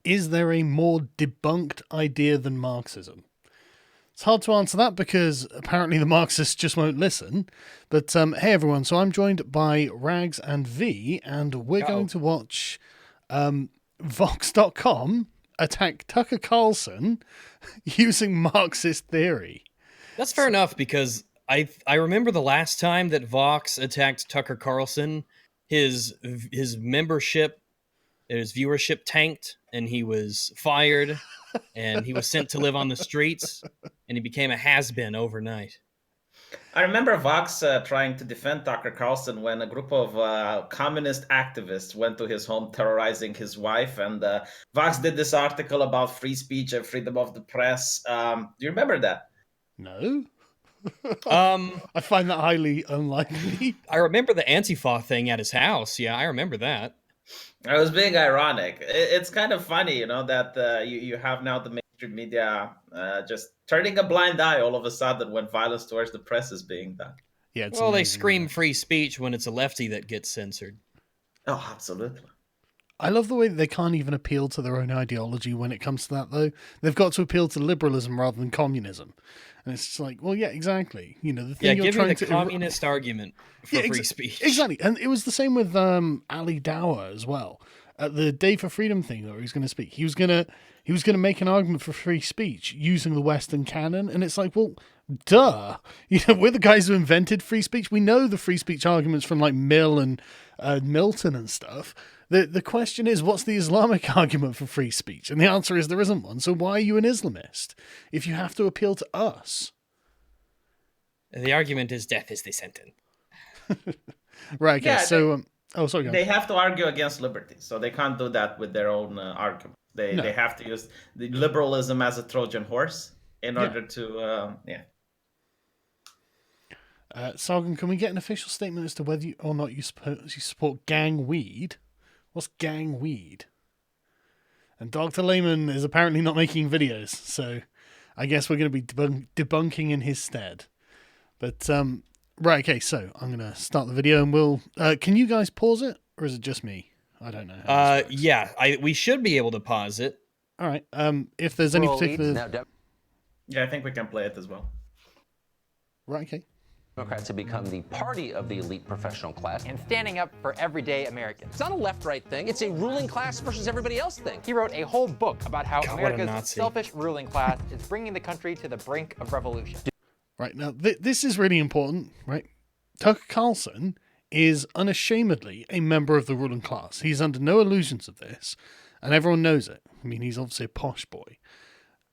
is there a more debunked idea than Marxism? It's hard to answer that because apparently the Marxists just won't listen. But hey everyone, so I'm joined by Rags and V, and we're going to watch Vox.com attack Tucker Carlson using Marxist theory. That's fair enough, because I remember the last time that Vox attacked Tucker Carlson, his membership, his viewership tanked, and he was fired, and he was sent to live on the streets, and he became a has-been overnight. I remember Vox trying to defend Tucker Carlson when a group of communist activists went to his home terrorizing his wife, and Vox did this article about free speech and freedom of the press. Do you remember that? No. I find that highly unlikely. I remember the Antifa thing at his house. Yeah, I remember that. I was being ironic. It's kind of funny, that you have now the mainstream media just turning a blind eye all of a sudden when violence towards the press is being done. Yeah, well, amazing, they scream free speech when it's a lefty that gets censored. Oh, absolutely. I love the way that they can't even appeal to their own ideology when it comes to that, though. They've got to appeal to liberalism rather than communism. And it's just like, well, yeah, exactly. The thing you're trying to... give me the communist argument for free speech. Exactly. And it was the same with Ali Dawah as well. At the Day for Freedom thing that he was going to speak, he was going to make an argument for free speech using the Western canon. And it's like, well, duh. We're the guys who invented free speech. We know the free speech arguments from like Mill and Milton and stuff. The question is, what's the Islamic argument for free speech? And the answer is there isn't one. So why are you an Islamist if you have to appeal to us? The argument is death is the sentence. Right, okay, so... sorry. They have to argue against liberty, so they can't do that with their own argument. They have to use the liberalism as a Trojan horse in order to... Sargon, can we get an official statement as to whether or not you support gang weed? What's gang weed? And Dr. Lehman is apparently not making videos, so I guess we're going to be debunking in his stead. But, right, okay, so I'm going to start the video and we'll... can you guys pause it, or is it just me? I don't know. Yeah, we should be able to pause it. All right, if there's any particular... Yeah, I think we can play it as well. Right, okay. Democrats have become the party of the elite professional class. And standing up for everyday Americans. It's not a left-right thing. It's a ruling class versus everybody else thing. He wrote a whole book about how America's selfish ruling class is bringing the country to the brink of revolution. Right, now, this is really important, right? Tucker Carlson is unashamedly a member of the ruling class. He's under no illusions of this, and everyone knows it. I mean, he's obviously a posh boy.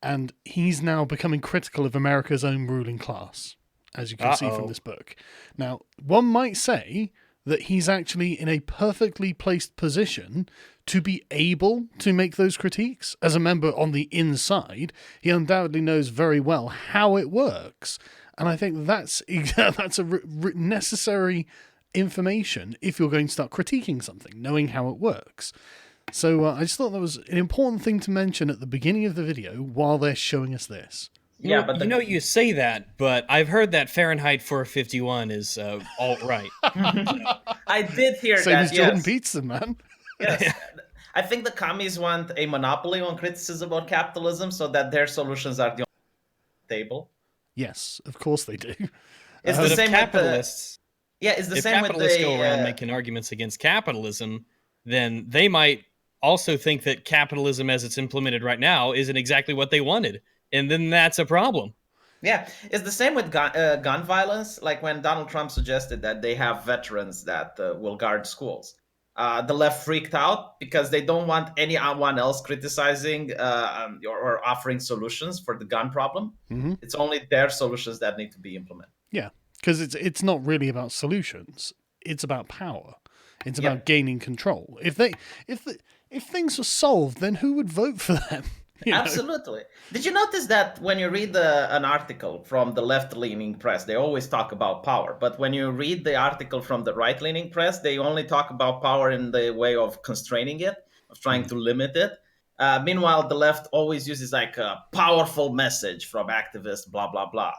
And he's now becoming critical of America's own ruling class, as you can see from this book. Now, one might say that he's actually in a perfectly placed position to be able to make those critiques. As a member on the inside, he undoubtedly knows very well how it works. And I think that's a necessary information if you're going to start critiquing something, knowing how it works. So I just thought that was an important thing to mention at the beginning of the video while they're showing us this. Yeah, but you say that, but I've heard that Fahrenheit 451 is alt-right. I did hear Same that, as Jordan Peterson, man. Yes. I think the commies want a monopoly on criticism on capitalism so that their solutions are the only table. Yes, of course they do. It's the same capitalists. It's the same with the... If capitalists go around making arguments against capitalism, then they might also think that capitalism as it's implemented right now isn't exactly what they wanted. And then that's a problem. Yeah, it's the same with gun violence. Like when Donald Trump suggested that they have veterans that will guard schools. The left freaked out because they don't want anyone else criticizing or offering solutions for the gun problem. Mm-hmm. It's only their solutions that need to be implemented. Yeah, because it's not really about solutions. It's about power. It's about gaining control. If things were solved, then who would vote for them? Absolutely. Did you notice that when you read an article from the left-leaning press, they always talk about power. But when you read the article from the right-leaning press, they only talk about power in the way of constraining it, of trying to limit it. Meanwhile, the left always uses like a powerful message from activists, blah, blah, blah.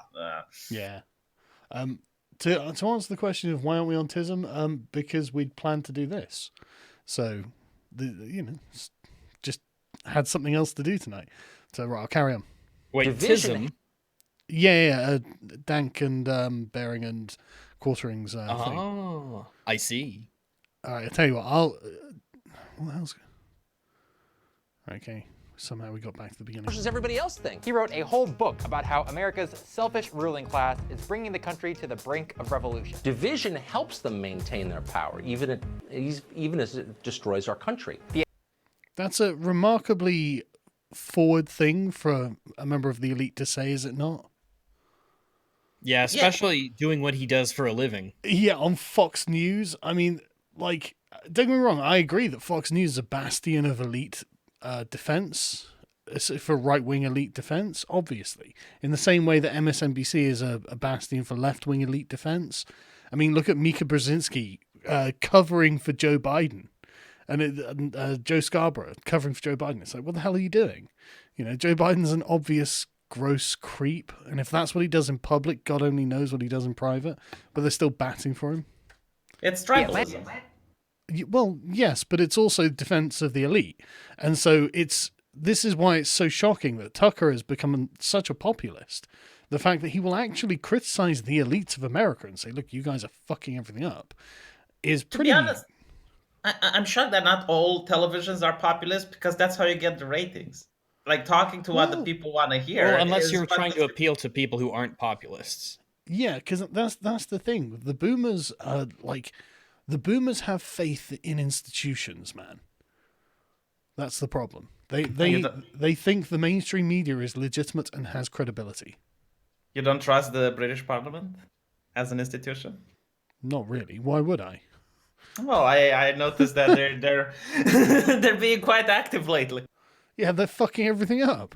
To answer the question of why aren't we on TISM, because we'd planned to do this. So, just had something else to do tonight. So right, I'll carry on. Wait, Division. Tism? Yeah, Dank and Bearing and Quartering's thing. Oh, I see. All right, I'll tell you what. What else? Okay, somehow we got back to the beginning. What does everybody else think? He wrote a whole book about how America's selfish ruling class is bringing the country to the brink of revolution. Division helps them maintain their power, even as it destroys our country. That's a remarkably forward thing for a member of the elite to say, is it not? Yeah, especially doing what he does for a living. Yeah, on Fox News. I mean, like, don't get me wrong, I agree that Fox News is a bastion of elite defense, for right-wing elite defense, obviously. In the same way that MSNBC is a bastion for left-wing elite defense. I mean, look at Mika Brzezinski covering for Joe Biden. And Joe Scarborough covering for Joe Biden. It's like, what the hell are you doing? You know, Joe Biden's an obvious gross creep, and if that's what he does in public, God only knows what he does in private, but they're still batting for him. It's tribalism. Well, yes, but it's also defense of the elite. And so this is why it's so shocking that Tucker has become such a populist. The fact that he will actually criticize the elites of America and say, look, you guys are fucking everything up, is pretty... To be honest, I'm shocked that not all televisions are populist, because that's how you get the ratings. Like, talking to what the people want to hear. Well, unless you're trying to appeal to people who aren't populists. Yeah, because that's the thing. The boomers are like... The boomers have faith in institutions, man. That's the problem. They think the mainstream media is legitimate and has credibility. You don't trust the British Parliament as an institution? Not really. Why would I? Well, I noticed that they're they're being quite active lately. Yeah, they're fucking everything up.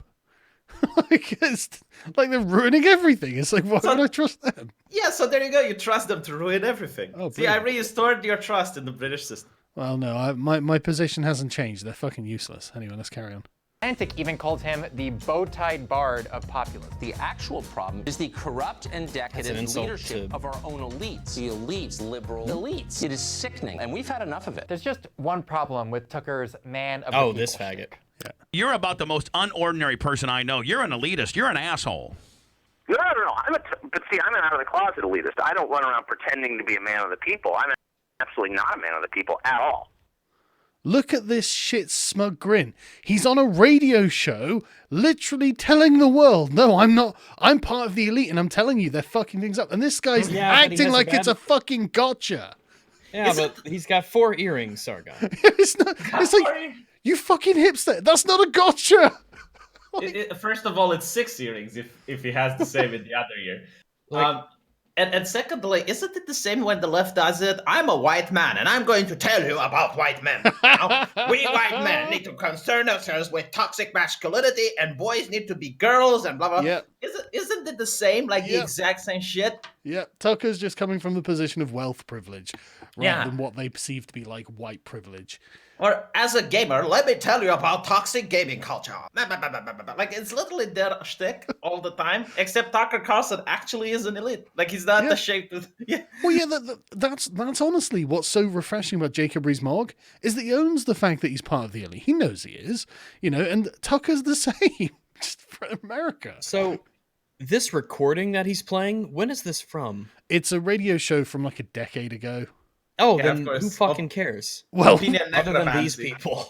It's like they're ruining everything. It's like, why would I trust them? Yeah, so there you go. You trust them to ruin everything. Oh, see, I restored your trust in the British system. Well, no, my position hasn't changed. They're fucking useless. Anyway, let's carry on. Atlantic even called him the bow-tied bard of populism. The actual problem is the corrupt and decadent leadership of our own elites. The elites, liberal elites. It is sickening, and we've had enough of it. There's just one problem with Tucker's man of the Oh, people this faggot. Yeah. You're about the most unordinary person I know. You're an elitist. You're an asshole. No. But see, I'm an out-of-the-closet elitist. I don't run around pretending to be a man of the people. I'm absolutely not a man of the people at all. Look at this shit smug grin. He's on a radio show literally telling the world, no, I'm not. I'm part of the elite, and I'm telling you they're fucking things up. And this guy's acting like it's a fucking gotcha. Yeah, but he's got 4 earrings, Sargon. It's like, you fucking hipster. That's not a gotcha. First of all, it's 6 earrings if he has the same in the other ear. And secondly, isn't it the same when the left does it? I'm a white man, and I'm going to tell you about white men. We white men need to concern ourselves with toxic masculinity, and boys need to be girls, and blah, blah. Yep. Isn't it the same, the exact same shit? Yeah, Tucker's just coming from the position of wealth privilege rather than what they perceive to be like white privilege. Or, as a gamer, let me tell you about toxic gaming culture. Like, it's literally their shtick all the time, except Tucker Carlson actually is an elite. Like, he's not ashamed to... Yeah. Well, yeah, that's honestly what's so refreshing about Jacob Rees-Mogg, is that he owns the fact that he's part of the elite. He knows he is, and Tucker's the same, just for America. So, this recording that he's playing, when is this from? It's a radio show from like a decade ago. Oh, then who fucking cares? Well, other than these people.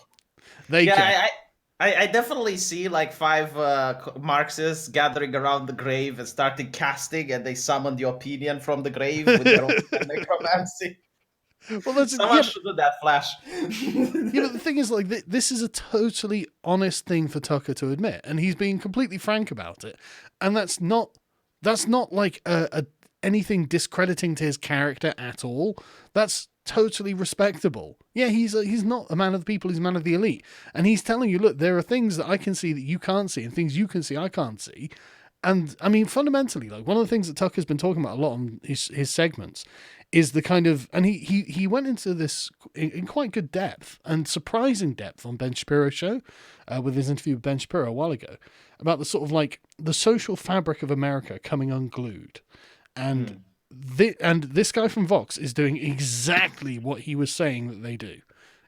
They care. I definitely see like 5 Marxists gathering around the grave and starting casting, and they summon the opinion from the grave with their own necromancy. Well, someone should do that, Flash. The thing is, like, this is a totally honest thing for Tucker to admit, and he's being completely frank about it. And that's not like anything discrediting to his character at all. That's totally respectable. Yeah, he's not a man of the people, he's a man of the elite. And he's telling you, look, there are things that I can see that you can't see, and things you can see I can't see. And I mean, fundamentally, like, one of the things that Tucker's been talking about a lot on his segments is the kind of, and he went into this in quite good depth and surprising depth on Ben Shapiro's show with his interview with Ben Shapiro a while ago about the sort of like the social fabric of America coming unglued. And this guy from Vox is doing exactly what he was saying that they do.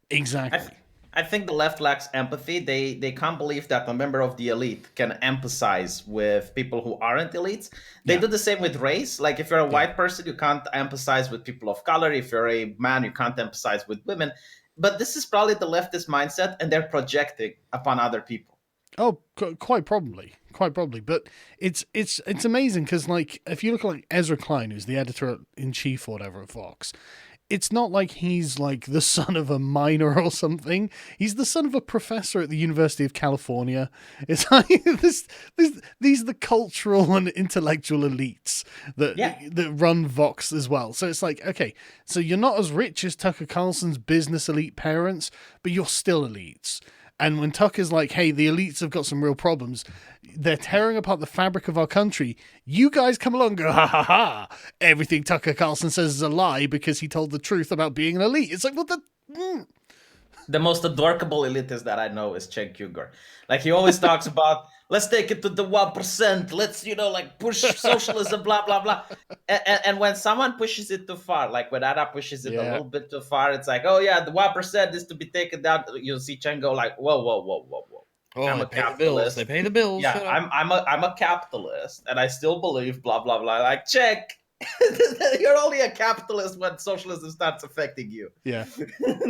Exactly. I think the left lacks empathy. They can't believe that a member of the elite can empathize with people who aren't elites. They do the same with race. Like if you're a white person, you can't empathize with people of color. If you're a man, you can't empathize with women. But this is probably the leftist mindset, and they're projecting upon other people. Oh, quite probably. But it's amazing because, like, if you look at like Ezra Klein, who's the editor-in-chief or whatever of Vox, it's not like he's like the son of a miner or something. He's the son of a professor at the University of California. It's like these are the cultural and intellectual elites that run Vox as well. So it's like, okay, so you're not as rich as Tucker Carlson's business elite parents, but you're still elites. And when Tucker's like, hey, the elites have got some real problems, they're tearing apart the fabric of our country, you guys come along and go, ha ha ha, everything Tucker Carlson says is a lie because he told the truth about being an elite. It's like, what the... The most adorable elitist that I know is Cenk Uygur. Like, he always talks about, let's take it to the 1%. Let's, like, push socialism, blah, blah, blah. And when someone pushes it too far, like when Ada pushes it a little bit too far, it's like, oh, yeah, the 1% is to be taken down. You'll see Cenk go like, whoa. Oh, I'm a capitalist. They pay the bills. Yeah, I'm a capitalist, and I still believe blah, blah, blah. Like, Cenk, you're only a capitalist when socialism starts affecting you. Yeah,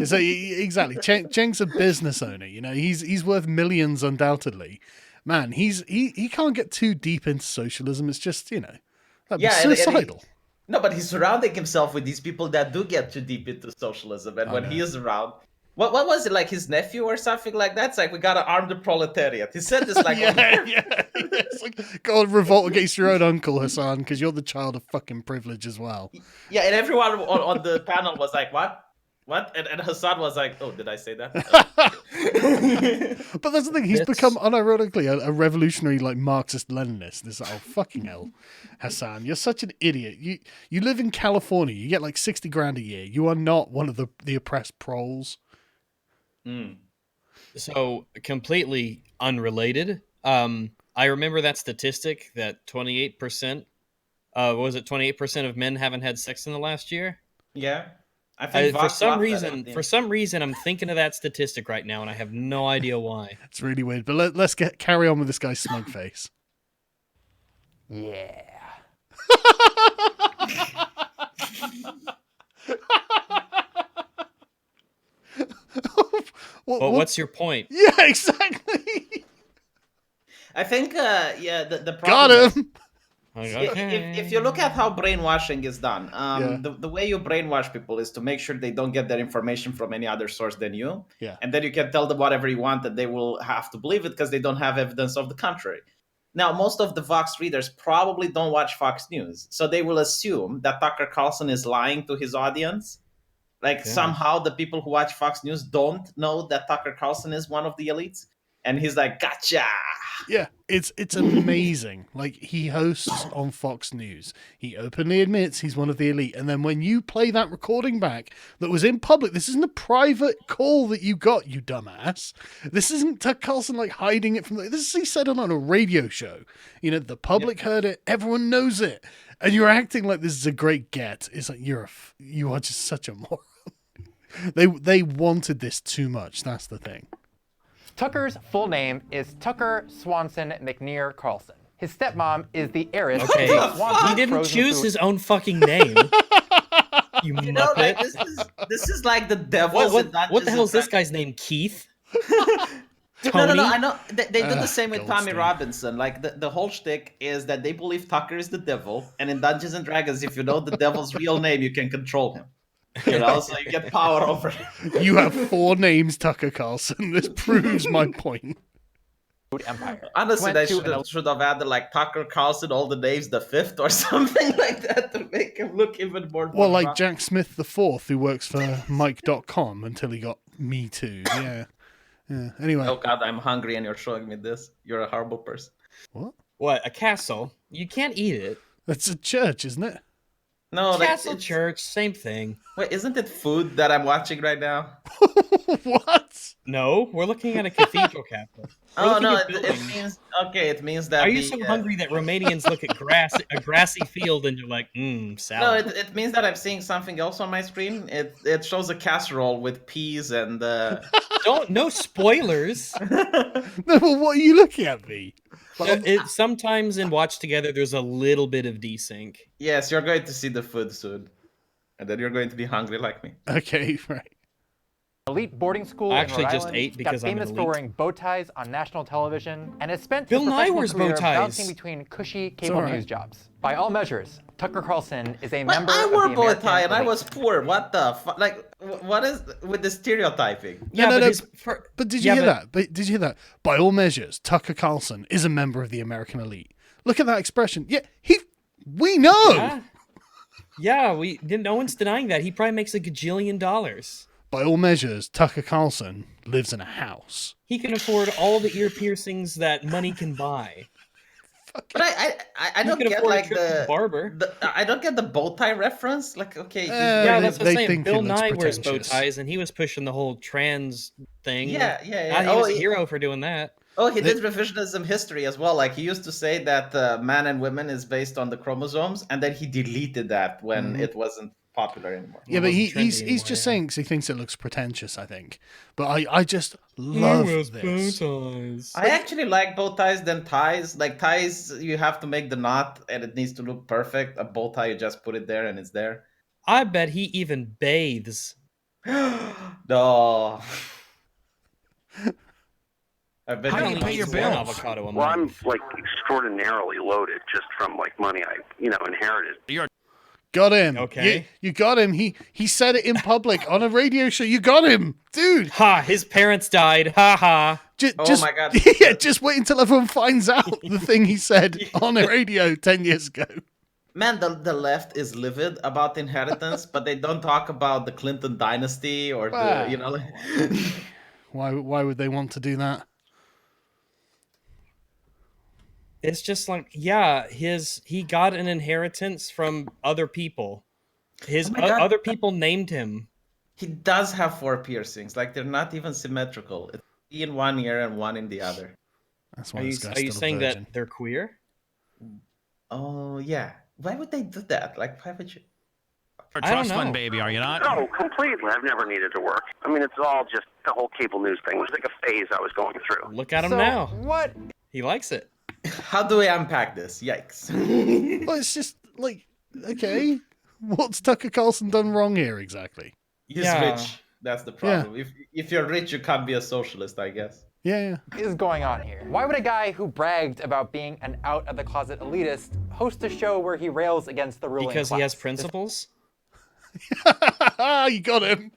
so exactly. Cenk's a business owner. He's worth millions undoubtedly. Man, he can't get too deep into socialism. It's just that'd be suicidal. No, but he's surrounding himself with these people that do get too deep into socialism, and when he is around. What was it, like his nephew or something like that? It's like, we gotta arm the proletariat. He said this like... It's like, go and revolt against your own uncle, Hassan, because you're the child of fucking privilege as well. Yeah, and everyone on the panel was like, what? And Hassan was like, oh, did I say that? But that's the thing, he's become unironically a revolutionary, like, Marxist-Leninist. It's like, oh, fucking hell, Hassan, you're such an idiot. You live in California, you get like 60 grand a year. You are not one of the oppressed proles. So completely unrelated. I remember that statistic that 28%. Was it 28% of men haven't had sex in the last year? Yeah, I think for some reason, I'm thinking of that statistic right now, and I have no idea why. It's really weird. But let's carry on with this guy's smug face. Yeah. What's your point? Yeah, exactly. I think, the problem got him. If you look at how brainwashing is done, the way you brainwash people is to make sure they don't get their information from any other source than you. Yeah. And then you can tell them whatever you want, that they will have to believe it because they don't have evidence of the contrary. Now, most of the Vox readers probably don't watch Fox News, so they will assume that Tucker Carlson is lying to his audience. Like, somehow the people who watch Fox News don't know that Tucker Carlson is one of the elites. And he's like, gotcha. Yeah, it's amazing. Like, he hosts on Fox News. He openly admits he's one of the elite. And then when you play that recording back that was in public, this isn't a private call that you got, you dumbass. This isn't Tucker Carlson, like, hiding it from... This is he said on a radio show. The public heard it. Everyone knows it. And you're acting like this is a great get. It's like, you are just such a moron. They wanted this too much. That's the thing. Tucker's full name is Tucker Swanson McNear Carlson. His stepmom is the heiress. Okay, he didn't choose his own fucking name. You muppet. Like, this is like the devil's. What the hell is this guy's name? Keith? No, I know. They do the same with Tommy Robinson. Like, the whole shtick is that they believe Tucker is the devil, and in Dungeons and Dragons, if you know the devil's real name, you can control him. So you get power over him. You have 4 names, Tucker Carlson. This proves my point. Empire. Honestly, they should have added like Tucker Carlson, all the names the 5th or something like that to make him look even more. Well, like Jack Smith the 4th, who works for Mike.com until he got Me Too. Yeah. Anyway. Oh God, I'm hungry and you're showing me this. You're a horrible person. What? What? A castle? You can't eat it. That's a church, isn't it? No, like Castle Church, same thing. Wait, isn't it food that I'm watching right now? What? No, we're looking at a cathedral capital. We're Oh looking no, at it buildings. means okay. It means that Are you so hungry that Romanians look at a grassy field and you're like, No, salad? it means that I'm seeing something else on my screen. It shows a casserole with peas and. No spoilers. No, but what are you looking at, V? Sometimes in Watch Together, there's a little bit of desync. Yes, you're going to see the food soon, and then you're going to be hungry like me. Okay, right. Elite boarding school I in actually Rhode just Island, ate because got I'm an famous for elite. wearing bow ties on national television, and has spent Bill his Nye professional wears bow career ties. bouncing between cushy cable alright. news jobs. By all measures, Tucker Carlson is a But member I of wore the bow American tie and I elite. was poor. What the fuck? Like, what is with the stereotyping? Yeah, no, but But did you hear that? But did you hear that? By all measures, Tucker Carlson is a member of the American elite. Look at that expression. Yeah, we know. Yeah, no one's denying that. He probably makes $1 gajillion. By all measures, Tucker Carlson lives in a house. He can afford all the ear piercings that money can buy. But I don't can get afford a like trip to the barber. I don't get the bow tie reference. Like, okay, Yeah, they- that's what they I'm saying. think Bill it looks Nye wears bow pretentious. ties, and he was pushing the whole trans thing. Yeah. He was a hero for doing that. Oh, he did revisionism history as well. Like he used to say that man and women is based on the chromosomes, and then he deleted that when it wasn't popular anymore. Yeah, It but wasn't trendy he's anymore, just yeah. saying because he thinks it looks pretentious, I think. But I just love this. ties. I actually like bow ties than ties. Like ties, you have to make the knot, and it needs to look perfect. A bow tie, you just put it there, and it's there. I bet he even bathes. No. I bet How do he you pay your eats bills? One avocado a Well, I'm month. like extraordinarily loaded just from like money I inherited. Got him. Okay. You got him. He said it in public on a radio show. You got him, dude. Ha! His parents died. Ha ha! Oh my God. Yeah, just wait until everyone finds out the thing he said on the radio 10 years ago. Man, the left is livid about inheritance, but they don't talk about the Clinton dynasty or Wow. the, like... Why would they want to do that? It's just like, yeah, he got an inheritance from other people. Oh my God. Other people named him. He does have 4 piercings. Like they're not even symmetrical. It's 3 in one ear and 1 in the other. That's why Are you, this guy's are you still a saying virgin. that they're queer? Oh yeah. Why would they do that? Like why would you? A I don't trust fund know. baby, are you not? No, completely. I've never needed to work. I mean, it's all just the whole cable news thing. It was like a phase I was going through. Look at him So now. what? He likes it. How do we unpack this? Yikes. Well, it's just like, okay, what's Tucker Carlson done wrong here exactly? He's Yeah. rich. That's the problem. If you're rich, you can't be a socialist, I guess. Yeah. Is going on here? Why would a guy who bragged about being an out-of-the-closet elitist host a show where he rails against the ruling Because class? he has principles? You got him.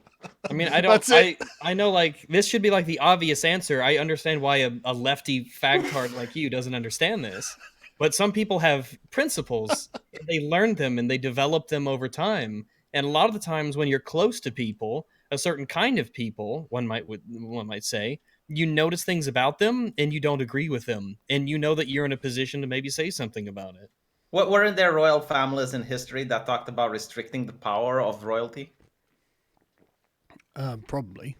I mean, I don't. That's it. I know, like this should be like the obvious answer. I understand why a lefty fagtard like you doesn't understand this, but some people have principles. They learn them and they develop them over time. And a lot of the times, when you're close to people, a certain kind of people, one might say, you notice things about them and you don't agree with them, and you know that you're in a position to maybe say something about it. What weren't there royal families in history that talked about restricting the power of royalty? Probably.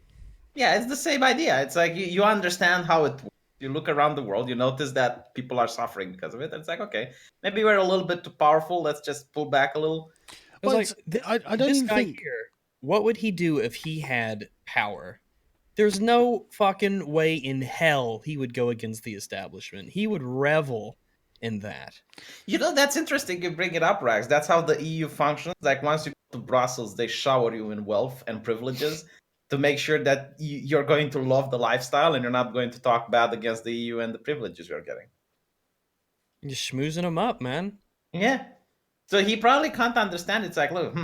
Yeah, it's the same idea. It's like you understand how it works. You look around the world, you notice that people are suffering because of it. And it's like, okay, maybe we're a little bit too powerful. Let's just pull back a little. I was Well, like, I don't this even guy think. here, what would he do if he had power? There's no fucking way in hell he would go against the establishment. He would revel in that. You know, that's interesting you bring it up, Rax. That's how the EU functions. Like, once you go to Brussels, they shower you in wealth and privileges to make sure that you're going to love the lifestyle and you're not going to talk bad against the EU and the privileges you're getting. You're schmoozing him up, man. Yeah. So he probably can't understand. It's like, look,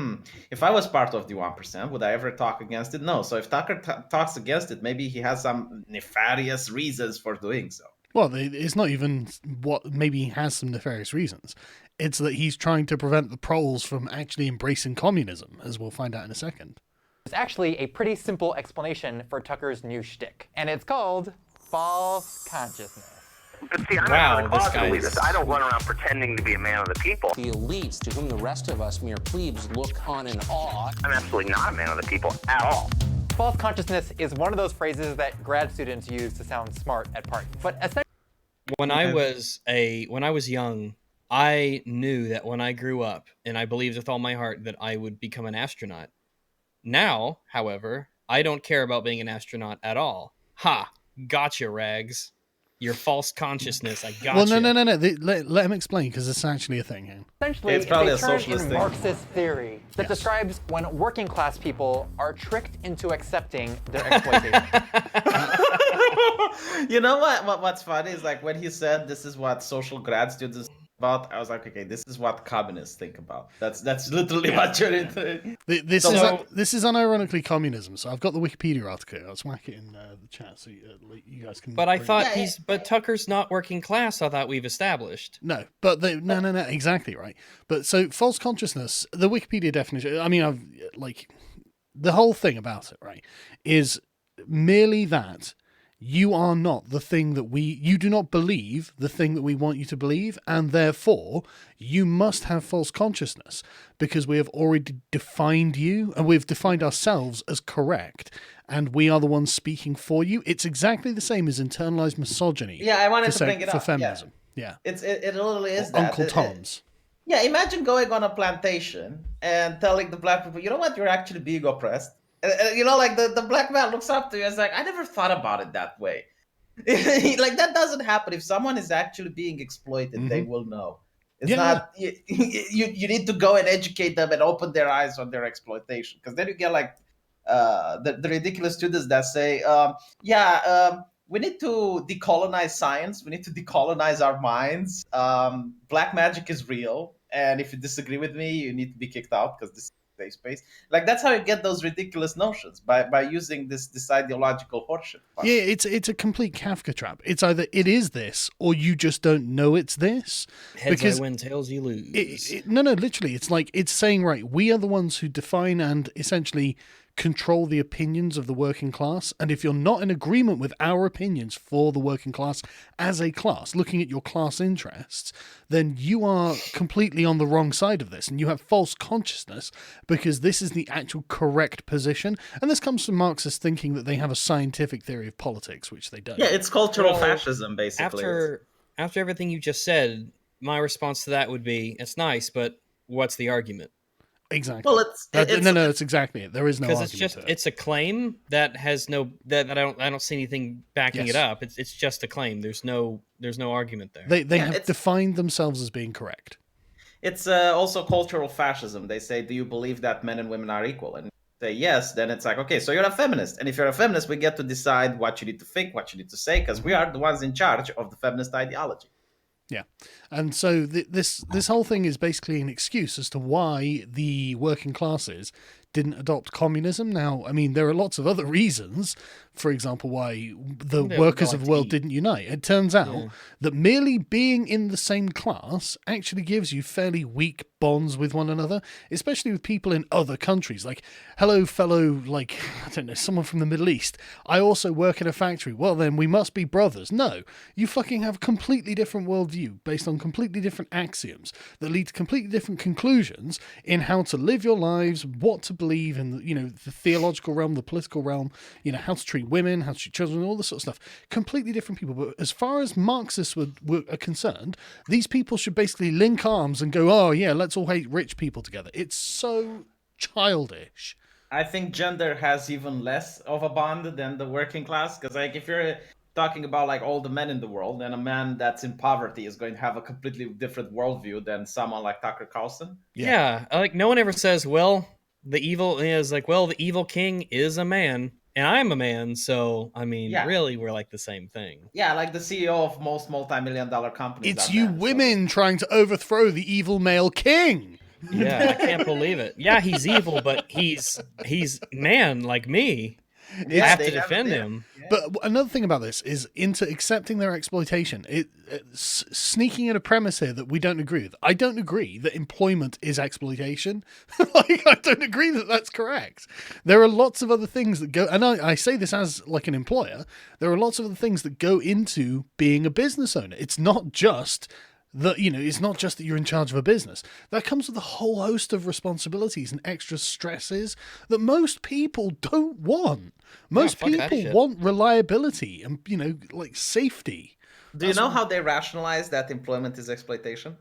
if I was part of the 1%, would I ever talk against it? No. So if Tucker talks against it, maybe he has some nefarious reasons for doing so. Well, it's not even what maybe he has some nefarious reasons. It's that he's trying to prevent the proles from actually embracing communism, as we'll find out in a second. There's actually a pretty simple explanation for Tucker's new shtick, and it's called false consciousness. But see, I'm Wow, out of the this closet guy's- elitist. I don't run around pretending to be a man of the people. The elites, to whom the rest of us mere plebes look on in awe. I'm absolutely not a man of the people at all. False consciousness is one of those phrases that grad students use to sound smart at parties. But essentially, When I was young, I knew that when I grew up, and I believed with all my heart that I would become an astronaut. Now, however, I don't care about being an astronaut at all. Ha! Gotcha, Rags. Your false consciousness. I gotcha. Well, no. Let him explain, because it's actually a thing here. essentially, It's it's probably a a term socialist in thing. Marxist theory that describes when working class people are tricked into accepting their exploitation. You know what's funny is like when he said this is what social grad students is about, I was like, okay, this is what communists think about. That's literally what you're into. This So- is unironically communism. So I've got the Wikipedia article. I'll smack it in the chat so you guys can. But I bring it thought up. but Tucker's not working class. I thought we've established. No, but no, exactly right. But so false consciousness, the Wikipedia definition. I mean, the whole thing about it, right, is merely that you are not the thing that you do not believe the thing that we want you to believe, and therefore you must have false consciousness because we have already defined you and we've defined ourselves as correct, and we are the ones speaking for you. It's exactly the same as internalized misogyny. Yeah, I wanted to for bring it for up. feminism. Yeah. It literally is that. Uncle Tom's. Yeah, imagine going on a plantation and telling the black people, you know what, you're actually being oppressed. You know, like the black man looks up to you and is like, I never thought about it that way. Like that doesn't happen. If someone is actually being exploited, they will know. It's not you need to go and educate them and open their eyes on their exploitation, because then you get like the ridiculous students that say, we need to decolonize science. We need to decolonize our minds. Black magic is real, and if you disagree with me, you need to be kicked out because this is a safe space. Like that's how you get those ridiculous notions by using this ideological horseshit. Yeah, it's a complete Kafka trap. It's either it is this or you just don't know it's this. Heads because I win, tails you lose. No, literally, it's like it's saying, right, we are the ones who define and essentially control the opinions of the working class, and if you're not in agreement with our opinions for the working class as a class, looking at your class interests, then you are completely on the wrong side of this, and you have false consciousness because this is the actual correct position. And this comes from Marxist thinking that they have a scientific theory of politics, which they don't. Yeah, it's cultural Well, fascism, basically. After everything you just said, my response to that would be, it's nice, but what's the argument? Exactly. Well, that's exactly it. There is no Because argument. it's just it's a claim that has no that I don't see anything backing Yes. it up. It's just a claim. There's no argument there. They have it's- defined themselves as being correct. It's also cultural fascism. They say, do you believe that men and women are equal? And you say yes, then it's like, okay, so you're a feminist. And if you're a feminist, we get to decide what you need to think, what you need to say, because we are the ones in charge of the feminist ideology. Yeah. And so this whole thing is basically an excuse as to why the working classes didn't adopt communism. Now, I mean, there are lots of other reasons, for example, why the They workers don't of the like world to eat. didn't unite. It turns out that merely being in the same class actually gives you fairly weak bonds with one another, especially with people in other countries. Like, hello, fellow, like, I don't know, someone from the Middle East. I also work in a factory. Well, then we must be brothers. No, you fucking have a completely different worldview based on completely different axioms that lead to completely different conclusions in how to live your lives, what to believe in, you know, the theological realm, the political realm, you know, how to treat women, how to treat children, all this sort of stuff. Completely different people. But as far as Marxists are concerned, these people should basically link arms and go, oh yeah, let's all hate rich people together. It's so childish. I think gender has even less of a bond than the working class, because like if you're talking about like all the men in the world, then a man that's in poverty is going to have a completely different worldview than someone like Tucker Carlson. Yeah, like no one ever says, well, the evil king is a man, and I'm a man, so I mean, Yeah. really, we're like the same thing. Yeah, like the CEO of most multi-million-dollar companies. It's are you men, so- women trying to overthrow the evil male king. Yeah, I can't believe it. Yeah, he's evil, but he's man like me. I have to defend him. But another thing about this is into accepting their exploitation. Sneaking in a premise here that we don't agree with. I don't agree that employment is exploitation. Like, I don't agree that that's correct. There are lots of other things that go, and I say this as like an employer. There are lots of other things that go into being a business owner. It's not just that, it's not just that you're in charge of a business. That comes with a whole host of responsibilities and extra stresses that most people don't want. Most people want reliability and, like safety. Do you know how they rationalize that employment is exploitation?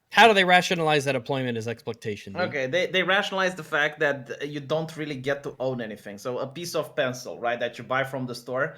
How do they rationalize that employment is exploitation? Okay, they rationalize the fact that you don't really get to own anything. So a piece of pencil, right, that you buy from the store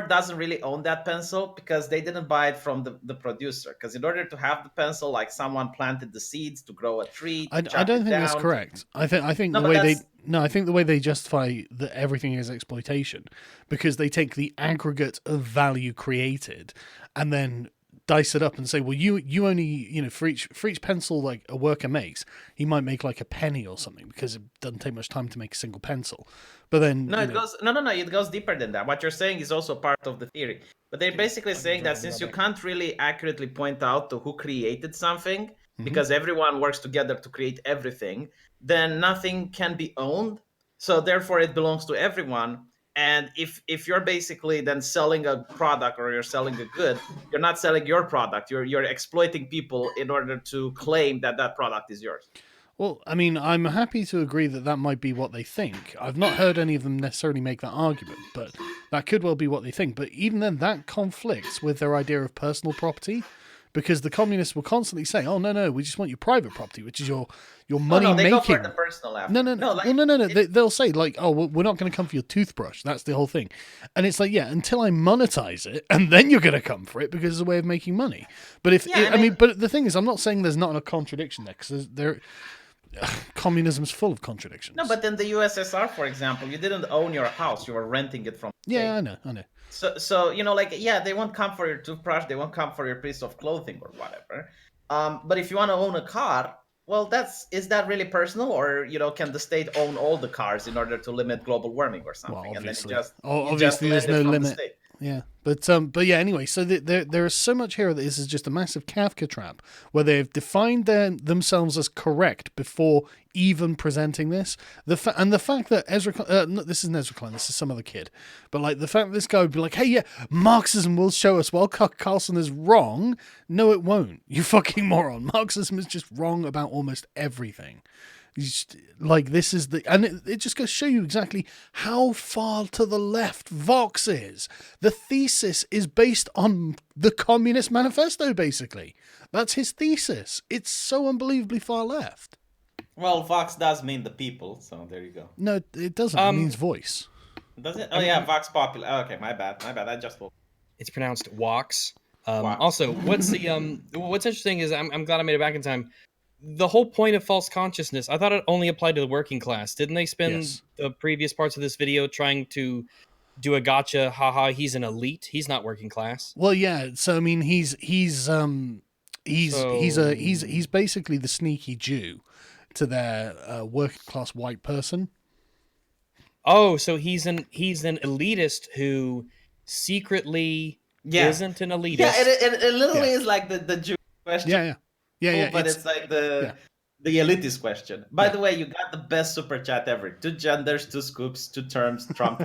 doesn't really own that pencil because they didn't buy it from the producer. Because in order to have the pencil, like someone planted the seeds to grow a tree. I don't think that's correct. I think the way they justify that everything is exploitation, because they take the aggregate of value created and then dice it up and say, well, you only, for each pencil like a worker makes, he might make like a penny or something because it doesn't take much time to make a single pencil. But then it goes deeper than that. What you're saying is also part of the theory. But they're basically saying that since you can't really accurately point out to who created something, because everyone works together to create everything, then nothing can be owned. So therefore it belongs to everyone. And if you're basically then selling a product or you're selling a good, you're not selling your product. You're exploiting people in order to claim that product is yours. Well, I mean, I'm happy to agree that might be what they think. I've not heard any of them necessarily make that argument, but that could well be what they think. But even then, that conflicts with their idea of personal property, because the communists will constantly say, "Oh no, we just want your private property, which is your money making." They go for the personal after. They'll say like, "Oh, well, we're not going to come for your toothbrush." That's the whole thing, and it's like, yeah, until I monetize it, and then you're going to come for it because it's a way of making money. But but the thing is, I'm not saying there's not a contradiction there, because communism's full of contradictions. No, but in the USSR, for example, you didn't own your house; you were renting it from. Yeah, I know. So they won't come for your toothbrush, they won't come for your piece of clothing or whatever. But if you want to own a car, well, is that really personal, or can the state own all the cars in order to limit global warming or something? Well, obviously, and then obviously there's no limit. Yeah, but yeah. Anyway, so there is so much here that this is just a massive Kafka trap where they've defined themselves as correct before even presenting this. The fact that this isn't Ezra Klein, this is some other kid, but like the fact that this guy would be like, hey, yeah, Marxism will show us while Carlson is wrong. No, it won't. You fucking moron. Marxism is just wrong about almost everything. Like, this is and it just goes to show you exactly how far to the left Vox is. The thesis is based on the Communist Manifesto, basically. That's his thesis. It's so unbelievably far left. Well, Vox does mean the people, so there you go. No, it doesn't. It means voice. Does it? Oh, yeah, Vox Popular. Oh, okay, my bad. I just woke. It's pronounced Wox. Also, what's interesting is I'm glad I made it back in time. The whole point of false consciousness, I thought it only applied to the working class. Didn't they spend the previous parts of this video trying to do a gotcha? Haha, he's an elite. He's not working class. Well, yeah. So I mean, he's basically the sneaky Jew to their working class white person. Oh, so he's an elitist who secretly isn't an elitist. Yeah, it literally is like the Jew question. Yeah, but it's like the elitist question. By the way, you got the best super chat ever. 2 genders, 2 scoops, 2 terms, Trump.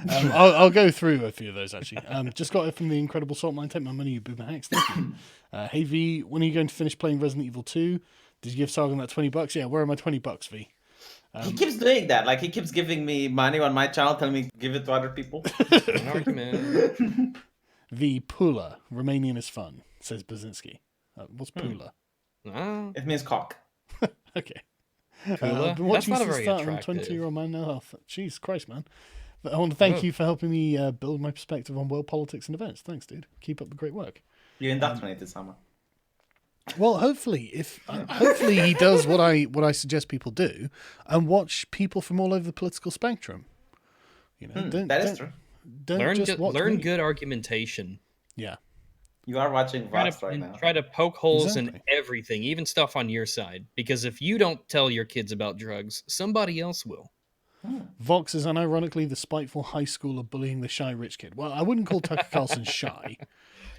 I'll go through a few of those, actually. Just got it from the Incredible Saltmine. Take my money, you boomer hacks. Thank you. Hey, V, when are you going to finish playing Resident Evil 2? Did you give Sargon that $20? Yeah, where are my $20, V? He keeps doing that. Like, he keeps giving me money on my channel, telling me to give it to other people. An argument. V, Pula. Romanian is fun, says Basinski. What's Pula? It means cock. Okay. Pula? I've been watching That's not since a very starting attractive. 20-year-old man now. Jeez Christ, man. But I want to thank you for helping me build my perspective on world politics and events. Thanks, dude. Keep up the great work. You indoctrinated someone. Well, hopefully he does what I suggest people do and watch people from all over the political spectrum. That is true. Learn good argumentation. Yeah. You are watching Vox right now. Try to poke holes in everything, even stuff on your side. Because if you don't tell your kids about drugs, somebody else will. Vox is unironically the spiteful high schooler bullying the shy rich kid. Well, I wouldn't call Tucker Carlson shy.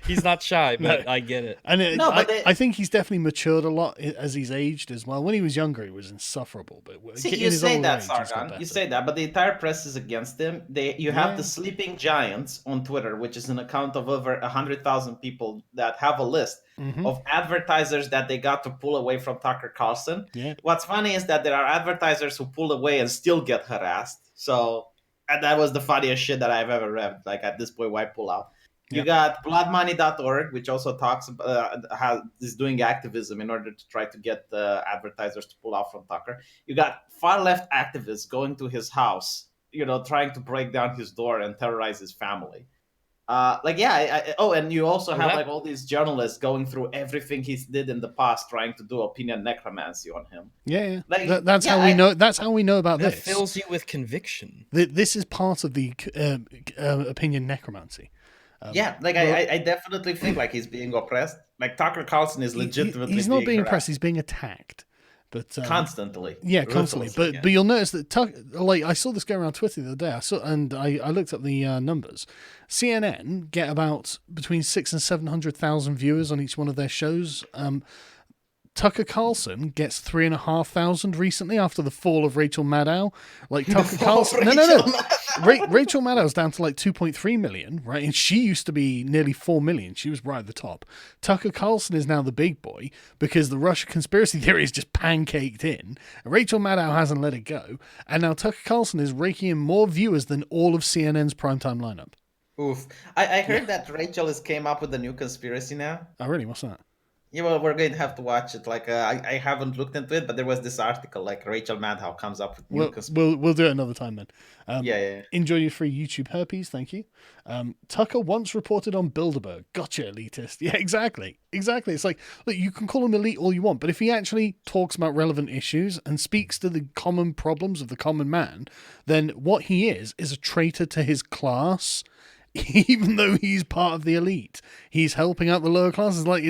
He's not shy, but I get it. And but I think he's definitely matured a lot as he's aged as well. When he was younger, he was insufferable. But See, in you his say old that, age, he's got Sargon. better. You say that, but the entire press is against him. You have Yeah. the Sleeping Giants on Twitter, which is an account of over 100,000 people that have a list of advertisers that they got to pull away from Tucker Carlson. Yeah. What's funny is that there are advertisers who pull away and still get harassed. So, and that was the funniest shit that I've ever read. Like, at this point, why pull out? You got bloodmoney.org, which also talks is doing activism in order to try to get the advertisers to pull out from Tucker. You got far left activists going to his house, trying to break down his door and terrorize his family. And you also have like all these journalists going through everything he did in the past, trying to do opinion necromancy on him. Yeah. Like, that's how we know. That's how we know about That this. fills you with conviction. This is part of the opinion necromancy. I definitely think like he's being oppressed. Like Tucker Carlson is legitimately he's not being harassed. oppressed. He's being attacked. But Constantly. Yeah, constantly. But you'll notice that I saw this go around Twitter the other day. I looked up the numbers. CNN get about between 600,000 and 700,000 viewers on each one of their shows. Tucker Carlson gets 3,500 recently after the fall of Rachel Maddow. Like Tucker Carlson, no. Rachel Maddow's down to like 2.3 million, right? And she used to be nearly 4 million. She was right at the top. Tucker Carlson is now the big boy because the Russia conspiracy theory is just pancaked in. Rachel Maddow hasn't let it go, and now Tucker Carlson is raking in more viewers than all of CNN's primetime lineup. Oof! I heard that Rachel came up with a new conspiracy now. Oh, really? What's that? Yeah, well, we're going to have to watch it. Like, I haven't looked into it, but there was this article, like Rachel Maddow comes up with new conspiracy. We'll do it another time then. Yeah. Enjoy your free YouTube herpes, thank you. Tucker once reported on Bilderberg. Gotcha, elitist. Yeah, exactly. It's like, look, you can call him elite all you want, but if he actually talks about relevant issues and speaks to the common problems of the common man, then what he is a traitor to his class, even though he's part of the elite. He's helping out the lower classes. Like,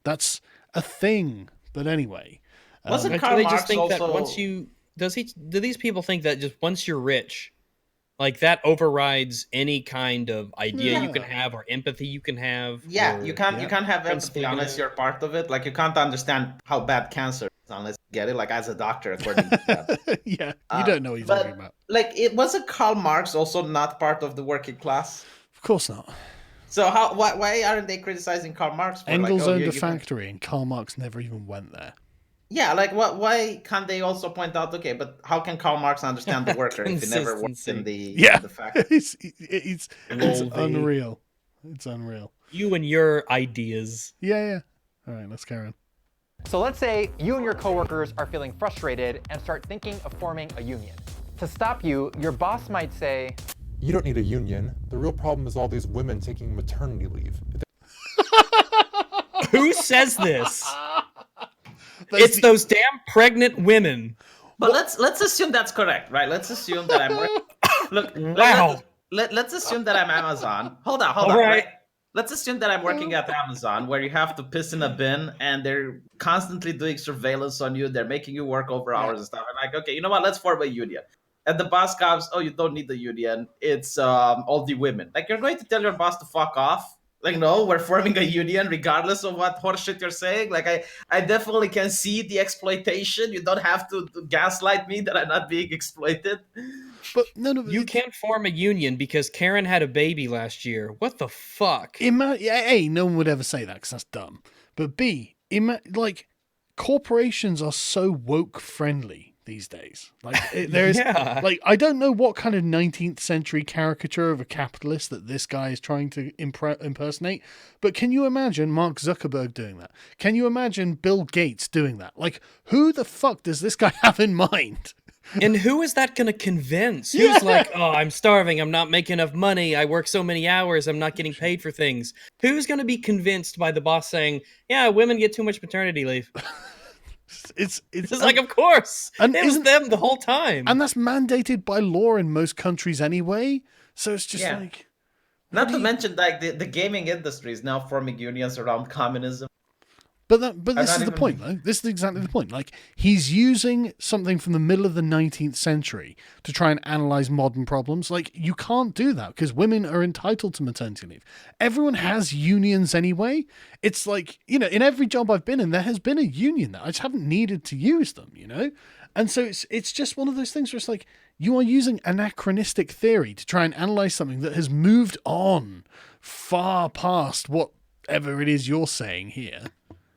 that's a thing. But anyway. Wasn't Karl Marx just think also... that once you... Do these people think that just once you're rich, like that overrides any kind of idea you can have or empathy you can have? Yeah, you can't have empathy unless you're part of it. Like you can't understand how bad cancer is unless you get it. Like as a doctor, according to that. Yeah, you don't know what he's talking about. Like it wasn't Karl Marx also not part of the working class? Of course not. So why aren't they criticizing Karl Marx? Engels owned a factory, and Karl Marx never even went there. Yeah, like why can't they also point out? Okay, but how can Karl Marx understand the worker if he never worked in the factory? it's unreal. It's unreal. You and your ideas. Yeah. All right, let's carry on. So let's say you and your coworkers are feeling frustrated and start thinking of forming a union. To stop you, your boss might say, "You don't need a union. The real problem is all these women taking maternity leave." Who says this? It's those damn pregnant women. But let's assume that's correct, right? Let's assume that I'm look. Wow. Let's assume that I'm Amazon. Hold on. Right? Let's assume that I'm working at Amazon, where you have to piss in a bin, and they're constantly doing surveillance on you. They're making you work over hours and stuff. And like, okay, you know what? Let's form a union. And the boss comes, oh, you don't need the union. It's all the women. Like, you're going to tell your boss to fuck off? Like, no, we're forming a union regardless of what horseshit you're saying. Like, I definitely can see the exploitation. You don't have to gaslight me that I'm not being exploited. But no, you can't form a union because Karen had a baby last year. What the fuck? A, no one would ever say that because that's dumb. But B, like, corporations are so woke friendly these days. Like there's like I don't know what kind of 19th century caricature of a capitalist that this guy is trying to impersonate, but can you imagine Mark Zuckerberg doing that? Can you imagine Bill Gates doing that? Like, who the fuck does this guy have in mind? And who is that going to convince? Who's like, oh, I'm starving, I'm not making enough money, I work so many hours, I'm not getting paid for things. Who's going to be convinced by the boss saying, yeah, women get too much maternity leave? It's like, of course. And it was them the whole time. And that's mandated by law in most countries anyway. So it's just like... Not to mention, like, the gaming industry is now forming unions around communism. But this is the point, though. This is exactly the point. Like, he's using something from the middle of the 19th century to try and analyze modern problems. Like, you can't do that because women are entitled to maternity leave. Everyone has unions anyway. It's like, you know, in every job I've been in, there has been a union there. I just haven't needed to use them, you know? And so it's just one of those things where it's like, you are using anachronistic theory to try and analyze something that has moved on far past whatever it is you're saying here.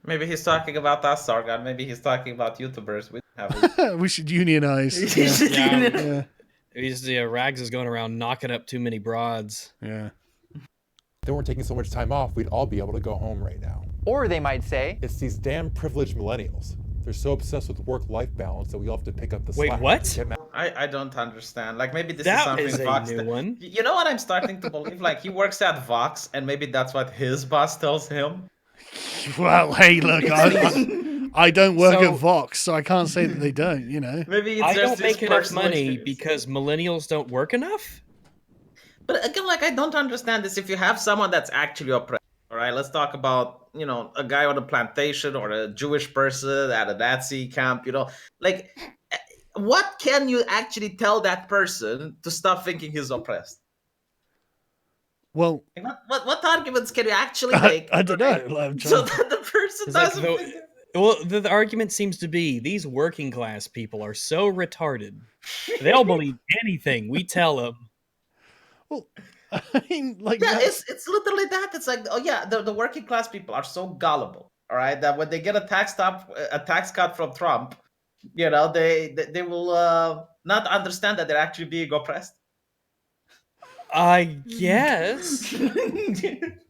Maybe he's talking about us, Sargon. Maybe he's talking about YouTubers. We should unionize. Rags is going around knocking up too many broads. Yeah. If they weren't taking so much time off, we'd all be able to go home right now. Or they might say, It's these damn privileged millennials. They're so obsessed with work-life balance that we all have to pick up the slack. Wait, what? I don't understand. Like, maybe this That is something is a Vox... new one. You know what I'm starting to believe? Like, he works at Vox, and maybe that's what his boss tells him. Well, hey, look, I don't work at Vox, so I can't say that they don't, you know. Maybe it's I just don't his make enough personal money experience. because millennials don't work enough? But again, like, I don't understand this. If you have someone that's actually oppressed, all right, let's talk about, you know, a guy on a plantation or a Jewish person at a Nazi camp, you know, like, what can you actually tell that person to stop thinking he's oppressed? Well, what arguments can you actually make? I don't know. So that the person doesn't. The argument seems to be these working class people are so retarded. They'll believe anything we tell them. Well, I mean, like, yeah, it's literally that. It's like, oh yeah, the working class people are so gullible, all right, that when they get a tax cut from Trump, you know, they will not understand that they're actually being oppressed. I guess.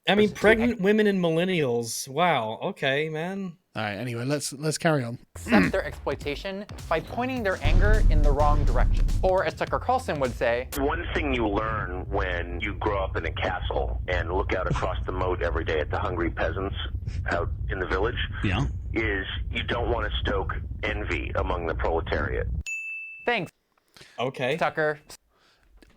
I mean, pregnant women and millennials. Wow. Okay, man. All right. Anyway, let's carry on. accept their exploitation by pointing their anger in the wrong direction. Or as Tucker Carlson would say, one thing you learn when you grow up in a castle and look out across the moat every day at the hungry peasants out in the village is you don't want to stoke envy among the proletariat. thanks, Okay. Tucker.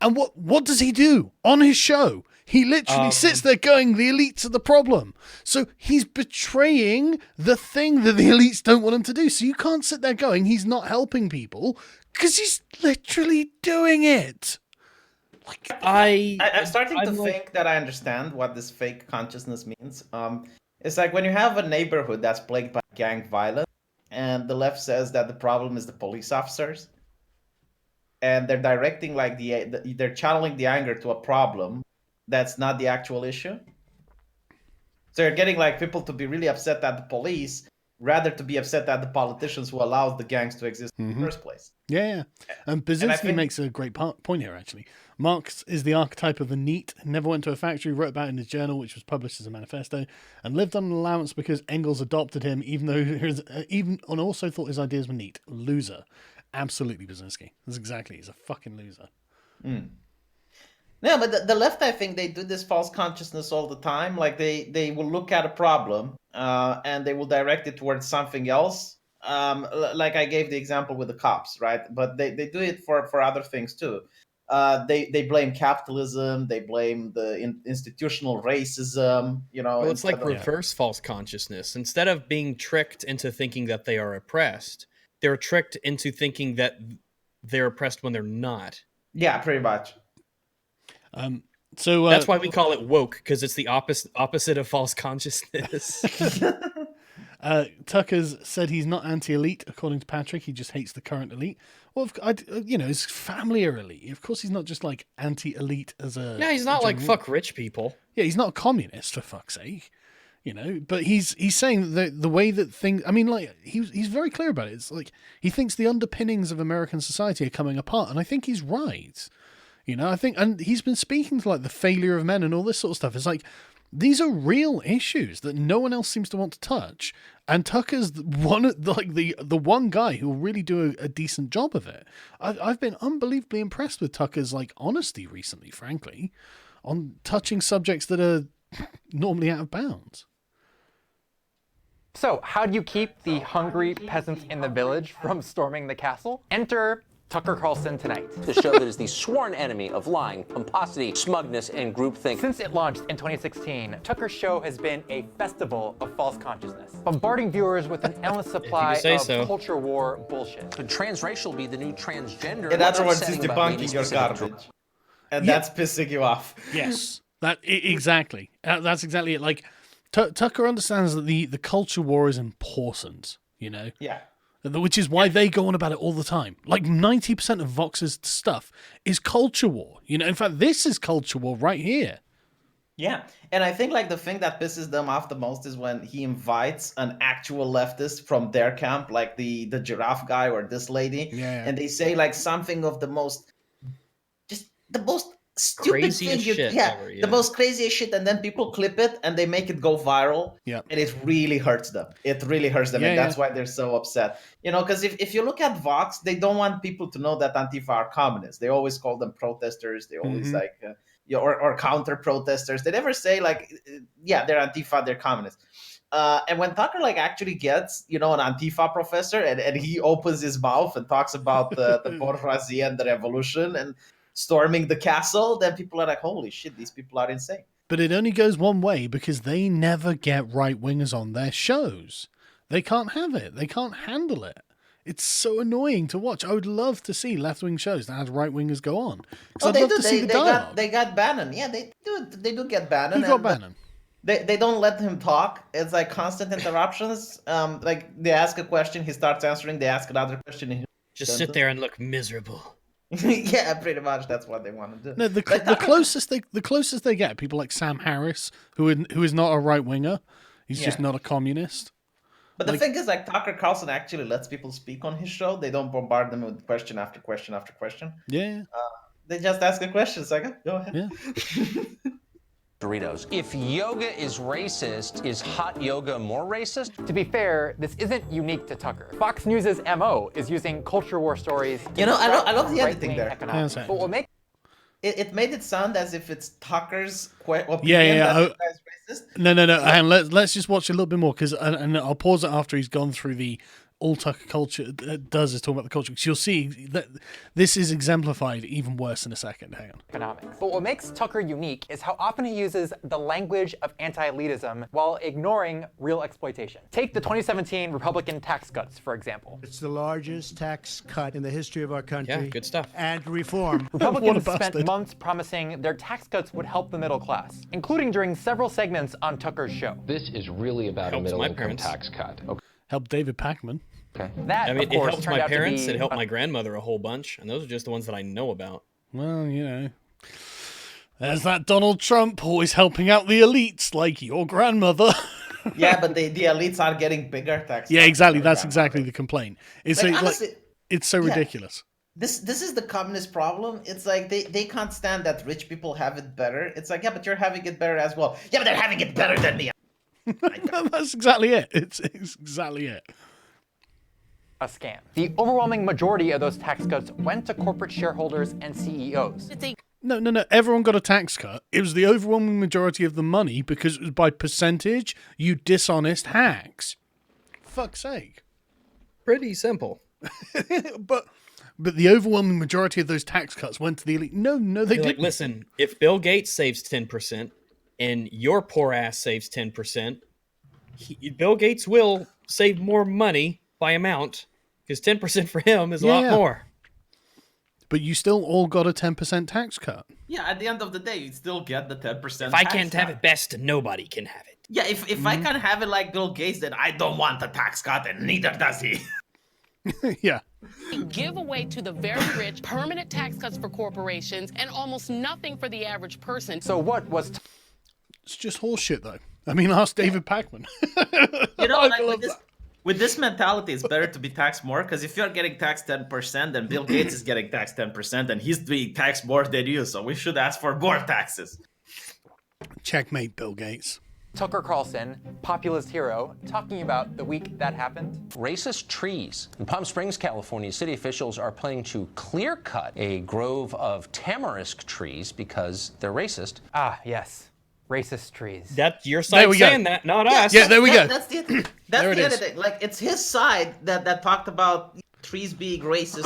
And what does he do on his show? He literally sits there going, the elites are the problem. So he's betraying the thing that the elites don't want him to do. So you can't sit there going, he's not helping people, because he's literally doing it. Like, I'm starting to think that I understand what this fake consciousness means. It's like when you have a neighborhood that's plagued by gang violence, and the left says that the problem is the police officers, and they're directing like they're channeling the anger to a problem that's not the actual issue. So you're getting like people to be really upset at the police rather to be upset at the politicians who allows the gangs to exist in the first place. Yeah. And Brzezinski makes a great point here, actually. Marx is the archetype of the neat, never went to a factory, wrote about it in his journal, which was published as a manifesto, and lived on an allowance because Engels adopted him, and also thought his ideas were neat. Loser. Absolutely, Brzezinski. That's exactly. He's a fucking loser. Yeah, but the left, I think they do this false consciousness all the time. Like they will look at a problem and they will direct it towards something else. Like I gave the example with the cops, right? But they do it for other things too. They blame capitalism. They blame the institutional racism. You know, well, it's like reverse false consciousness. Instead of being tricked into thinking that they are oppressed, they're tricked into thinking that they're oppressed when they're not. Yeah, pretty much. So that's why we call it woke, because it's the opposite of false consciousness. Tucker's said he's not anti-elite, according to Patrick. He just hates the current elite. Well, his family are elite. Of course, he's not just like anti-elite as a. Yeah, he's not like fuck rich people. Yeah, he's not a communist, for fuck's sake. You know, but he's saying that the way that things. I mean, like he's very clear about it. It's like he thinks the underpinnings of American society are coming apart, and I think he's right. You know, I think, and he's been speaking to like the failure of men and all this sort of stuff. It's like these are real issues that no one else seems to want to touch, and Tucker's the one guy who will really do a decent job of it. I've been unbelievably impressed with Tucker's like honesty recently, frankly, on touching subjects that are normally out of bounds. So, how do you keep the hungry peasants in the village from storming the castle? Enter Tucker Carlson Tonight. The show that is the sworn enemy of lying, pomposity, smugness, and groupthink. Since it launched in 2016, Tucker's show has been a festival of false consciousness, bombarding viewers with an endless supply of culture war bullshit. Could transracial be the new transgender? In other words, he's debunking your garbage. And that's pissing you off. Yes. Exactly. That's exactly it. Like, Tucker understands that the culture war is important, you know? Yeah. Which is why they go on about it all the time. Like 90% of Vox's stuff is culture war. You know, in fact, this is culture war right here. Yeah. And I think like the thing that pisses them off the most is when he invites an actual leftist from their camp, like the giraffe guy or this lady. Yeah. And they say like something of the most stupid craziest thing. Shit ever, The most craziest shit. And then people clip it and they make it go viral. Yeah. And it really hurts them. And that's why they're so upset. You know, because if you look at Vox, they don't want people to know that Antifa are communists. They always call them protesters. They always or counter protesters. They never say like, they're Antifa, they're communists. And when Tucker like actually gets, you know, an Antifa professor and he opens his mouth and talks about the bourgeoisie and the revolution and storming the castle, then people are like, holy shit, these people are insane. But it only goes one way because they never get right-wingers on their shows. They can't have it. They can't handle it. It's so annoying to watch. I would love to see left-wing shows that has right-wingers go on. Oh, they do. They got Bannon. Yeah, they do get Bannon. Who got Bannon? They don't let him talk. It's like constant interruptions. Like they ask a question, he starts answering. They ask another question. Just sit there and look miserable. Yeah, pretty much. That's what they want to do. No, the closest they get people like Sam Harris, who is not a right winger. He's just not a communist. But the thing is, like Tucker Carlson actually lets people speak on his show. They don't bombard them with question after question after question. Yeah. They just ask a question. It's like, go ahead. Yeah. Doritos. If yoga is racist, is hot yoga more racist? To be fair, this isn't unique to Tucker. Fox News' MO is using culture war stories. You know, I love the editing there. But what makes it made it sound as if it's Tucker's opinion Yeah. that the guy's racist. No. And let's just watch a little bit more because, and I'll pause it after he's gone through the. All Tucker culture does is talk about the culture. Because you'll see that this is exemplified even worse in a second. Hang on. Economics. But what makes Tucker unique is how often he uses the language of anti-elitism while ignoring real exploitation. Take the 2017 Republican tax cuts, for example. It's the largest tax cut in the history of our country. Yeah, good stuff. And reform. Republicans spent months promising their tax cuts would help the middle class, including during several segments on Tucker's show. This is really about a middle-income tax cut. Okay. Helped David Pacman. Okay. That, it course, helped my parents, it helped my grandmother a whole bunch, and those are just the ones that I know about. Well, you know, there's that Donald Trump always helping out the elites, like your grandmother. Yeah, but the elites are getting bigger tax. Yeah, exactly. That's exactly the complaint. It's honestly, it's so ridiculous. This is the communist problem. It's like they can't stand that rich people have it better. It's like, yeah, but you're having it better as well. Yeah, but they're having it better than me. That's exactly it. It's exactly it. A scam. The overwhelming majority of those tax cuts went to corporate shareholders and CEOs. No. Everyone got a tax cut. It was the overwhelming majority of the money because it was by percentage, you dishonest hacks. Fuck's sake. Pretty simple. But the overwhelming majority of those tax cuts went to the elite. No, they didn't. Listen, if Bill Gates saves 10% and your poor ass saves 10%, Bill Gates will save more money by amount, because 10% for him is a lot more. But you still all got a 10% tax cut. Yeah, at the end of the day, you still get the 10%. If I can't have it best, nobody can have it. Yeah, if I can't have it like Bill Gates, then I don't want a tax cut, and neither does he. Yeah. Give away to the very rich permanent tax cuts for corporations and almost nothing for the average person. So what was... It's just horseshit, though. I mean, ask David Pacman. You know, like with this mentality, it's better to be taxed more, because if you're getting taxed 10%, then Bill Gates is getting taxed 10%, and he's being taxed more than you, so we should ask for more taxes. Checkmate, Bill Gates. Tucker Carlson, populist hero, talking about the week that happened. Racist trees. In Palm Springs, California, city officials are planning to clear cut a grove of tamarisk trees because they're racist. Ah, yes. Racist trees. That's your side saying that, not us. Yeah, there we go. That's the editing. Like, it's his side that talked about trees being racist.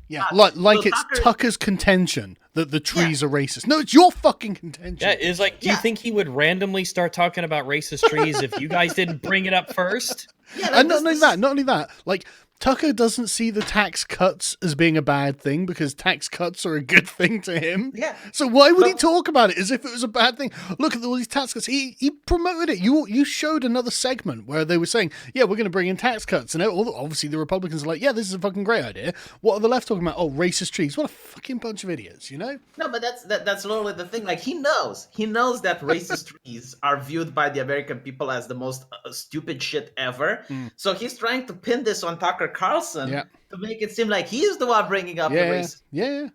Yeah, like it's Tucker's contention that the trees are racist. No, it's your fucking contention. Yeah, it's like, do you think he would randomly start talking about racist trees if you guys didn't bring it up first? Yeah, and not only that, like, Tucker doesn't see the tax cuts as being a bad thing because tax cuts are a good thing to him. Yeah. So why would he talk about it as if it was a bad thing? Look at all these tax cuts. He promoted it. You showed another segment where they were saying, yeah, we're going to bring in tax cuts. And obviously the Republicans are like, yeah, this is a fucking great idea. What are the left talking about? Oh, racist trees. What a fucking bunch of idiots, you know? No, but that's literally the thing. Like, he knows that racist trees are viewed by the American people as the most stupid shit ever. So he's trying to pin this on Tucker Carlson to make it seem like he's the one bringing up the race. Yeah.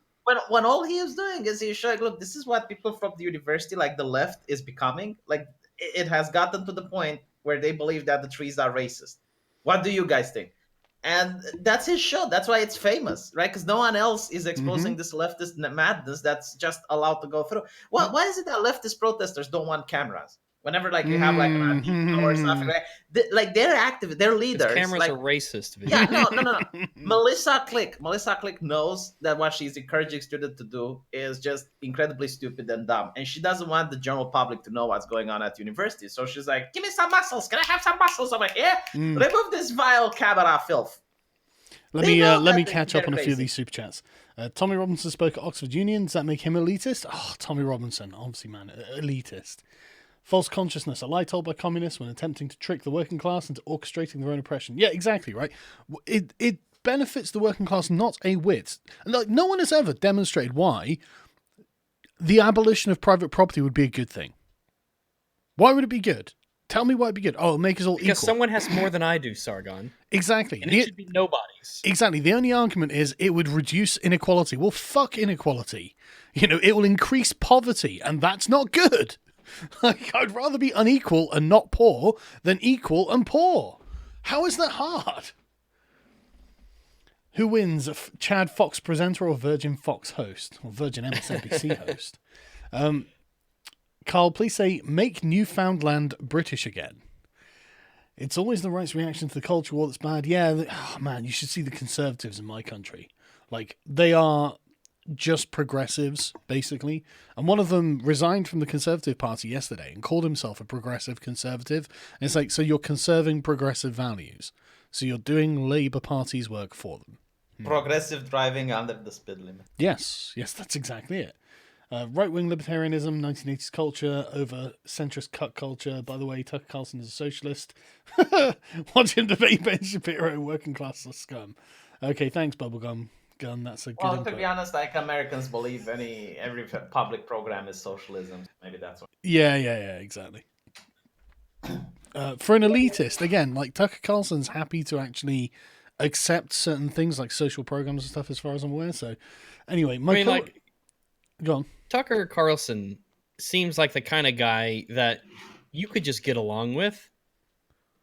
When all he is doing is he's showing, look, this is what people from the university, like the left, is becoming. Like, it has gotten to the point where they believe that the trees are racist. What do you guys think? And that's his show. That's why it's famous, right? Because no one else is exposing this leftist madness that's just allowed to go through. Why is it that leftist protesters don't want cameras? Whenever you have an article or something, like they're active, they're leaders. Cameras are racist. Yeah, no. Melissa Click knows that what she's encouraging students to do is just incredibly stupid and dumb, and she doesn't want the general public to know what's going on at university. So she's like, "Give me some muscles. Can I have some muscles over here? Remove this vile camera filth." Let me catch up on a few of these super chats. Tommy Robinson spoke at Oxford Union. Does that make him elitist? Oh, Tommy Robinson, obviously, man, elitist. False consciousness, a lie told by communists when attempting to trick the working class into orchestrating their own oppression. Yeah, exactly, right? It benefits the working class not a whit. Like, no one has ever demonstrated why the abolition of private property would be a good thing. Why would it be good? Tell me why it'd be good. Oh, it'll make us all equal. Because someone has more than I do, Sargon. Exactly. And it should be nobody's. Exactly. The only argument is it would reduce inequality. Well, fuck inequality. It will increase poverty, and that's not good. Like, I'd rather be unequal and not poor than equal and poor. How is that hard? Who wins, a Chad Fox presenter or Virgin Fox host? Or Virgin MSNBC host? Carl, please say, make Newfoundland British again. It's always the right's reaction to the culture war that's bad. Yeah, man, you should see the Conservatives in my country. Like, they are just progressives, basically. And one of them resigned from the Conservative Party yesterday and called himself a progressive conservative. And it's like, so you're conserving progressive values. So you're doing Labour Party's work for them. Progressive driving under the speed limit. Yes, that's exactly it. Right-wing libertarianism, 1980s culture over centrist cut culture. By the way, Tucker Carlson is a socialist. Watch him debate Ben Shapiro, working class scum. Okay, thanks, Bubblegum Gun. That's a good input. To be honest, like, Americans believe every public program is socialism. Maybe that's what. Yeah, exactly. For an elitist, again, like, Tucker Carlson's happy to actually accept certain things like social programs and stuff, as far as I'm aware. So, anyway, go on. Tucker Carlson seems like the kind of guy that you could just get along with.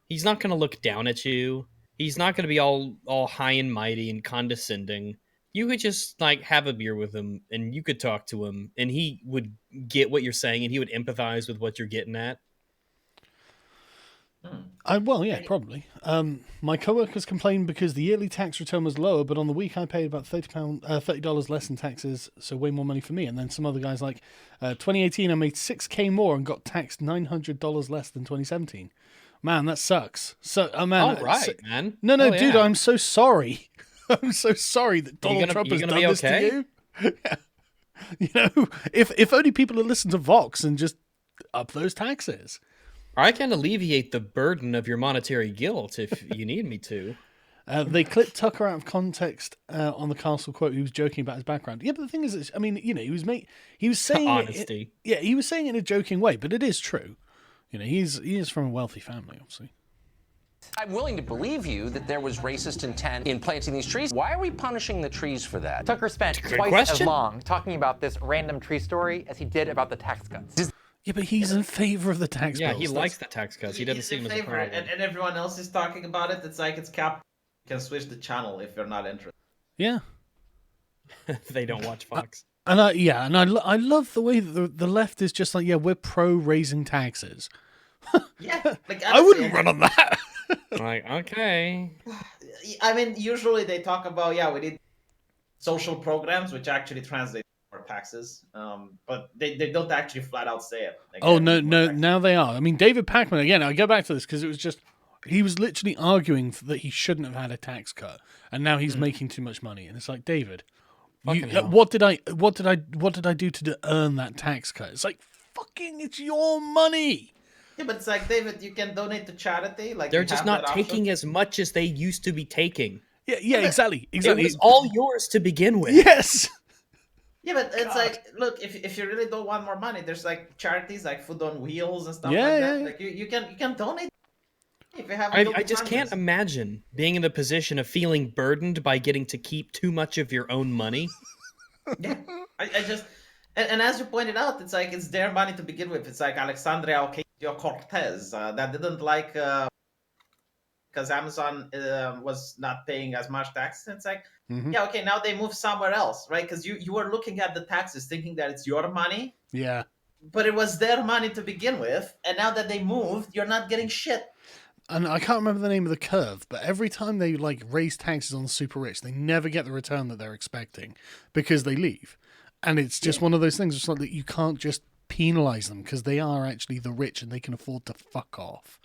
He's not going to look down at you. He's not going to be all high and mighty and condescending. You could just have a beer with him and you could talk to him and he would get what you're saying and he would empathize with what you're getting at. Well, yeah, probably. My coworkers complained because the yearly tax return was lower, but on the week I paid about $30 less in taxes, so way more money for me. And then some other guys 2018 I made $6,000 more and got taxed $900 less than 2017. Man, that sucks. So, man. All right, man. No, dude, I'm so sorry. I'm so sorry that Donald Trump has done this to you. If only people had listened to Vox and just up those taxes. I can alleviate the burden of your monetary guilt if you need me to. They clipped Tucker out of context on the Castle quote. He was joking about his background. Yeah, but the thing is, he was saying honesty. He was saying it in a joking way, but it is true. He is from a wealthy family, obviously. I'm willing to believe you that there was racist intent in planting these trees. Why are we punishing the trees for that? Tucker spent twice as long talking about this random tree story as he did about the tax cuts. Yeah, but he's in favor of the tax bills. Yeah, he likes the tax cuts. He doesn't see them as a problem. And everyone else is talking about it. It's like it's cap. You can switch the channel if you're not interested. Yeah. They don't watch Fox. I love the way that the left is just like, yeah, we're pro raising taxes. Yeah, honestly, I wouldn't run on that. Okay. I mean, usually they talk about, we need social programs, which actually translate to more taxes. But they don't actually flat out say it. Like, oh, no, now they are. I mean, David Pakman, again, I go back to this because it was just, he was literally arguing that he shouldn't have had a tax cut, and now he's making too much money. And it's like, David, what did I do to earn that tax cut? It's like, fucking, it's your money. Yeah, but it's like, David, you can donate to charity. Like, they're just not taking as much as they used to be taking. Yeah, exactly. It was all yours to begin with. Yes. Yeah, but it's like, look, if you really don't want more money, there's like charities like Food on Wheels and stuff like that. Like you can donate if you have. I just can't imagine being in the position of feeling burdened by getting to keep too much of your own money. Yeah, I just and as you pointed out, it's like it's their money to begin with. It's like Alexandria Ocasio-Cortez that didn't like because Amazon was not paying as much taxes. It's like, yeah, okay, now they move somewhere else, right? Because you were looking at the taxes thinking that it's your money. Yeah. But it was their money to begin with, and now that they moved, you're not getting shit. And I can't remember the name of the curve, but every time they like raise taxes on the super rich, they never get the return that they're expecting because they leave. And it's just one of those things. It's like that you can't just penalize them because they are actually the rich and they can afford to fuck off.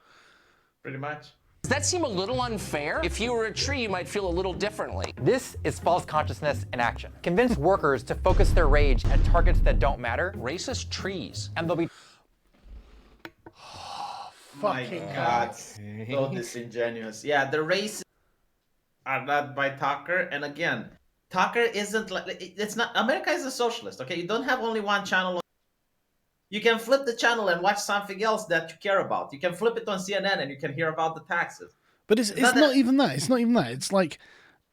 Pretty much. Does that seem a little unfair? If you were a tree, you might feel a little differently. This is false consciousness in action. Convince workers to focus their rage at targets that don't matter. Racist trees. And they'll be... My God, so disingenuous. Yeah, the racists are led by Tucker, and again, Tucker isn't like, it's not, America is a socialist, okay? You don't have only one channel. You can flip the channel and watch something else that you care about. You can flip it on CNN and you can hear about the taxes. But it's not even that. It's not even that. It's like,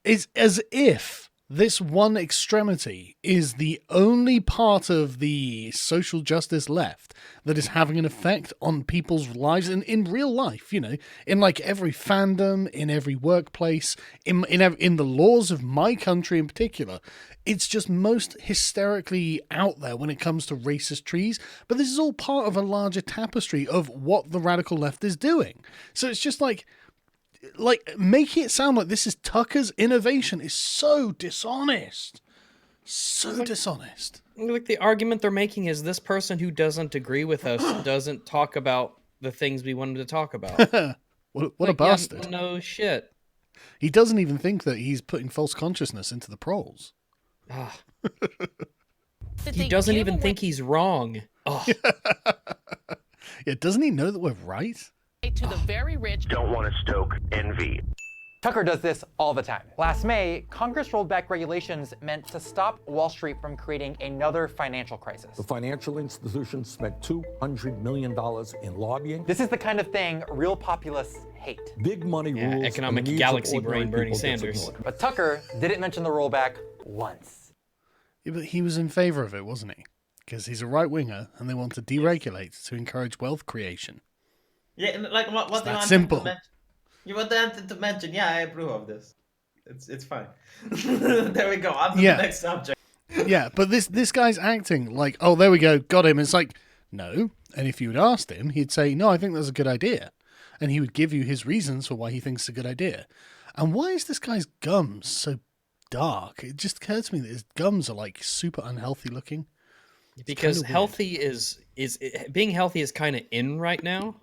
it's as if this one extremity is the only part of the social justice left that is having an effect on people's lives in real life, you know, in like every fandom, in every workplace, in the laws of my country in particular. It's just most hysterically out there when it comes to racist trees. But this is all part of a larger tapestry of what the radical left is doing. So it's just like making it sound like this is Tucker's innovation is so dishonest. So dishonest. Like the argument they're making is this person who doesn't agree with us doesn't talk about the things we want him to talk about. What a bastard. Yeah, no shit. He doesn't even think that he's putting false consciousness into the proles. He doesn't even think he's wrong. Yeah, doesn't he know that we're right? To the very rich. Don't want to stoke envy. Tucker does this all the time. Last May, Congress rolled back regulations meant to stop Wall Street from creating another financial crisis. The financial institutions spent $200 million in lobbying. This is the kind of thing real populists hate. Big money rules. Economic galaxy brain Bernie Sanders. But Tucker didn't mention the rollback once. Yeah, but he was in favor of it, wasn't he? Because he's a right-winger and they want to deregulate to encourage wealth creation. Yeah, and like what it's they that wanted simple. to mention. You wanted to mention, yeah, I approve of this. It's fine. There we go. On to the next subject. Yeah, but this guy's acting like, oh, there we go, got him. It's like, no. And if you had asked him, he'd say, no, I think that's a good idea. And he would give you his reasons for why he thinks it's a good idea. And why is this guy's gums so dark? It just occurred to me that his gums are like super unhealthy looking. Because healthy is being healthy is kind of in right now.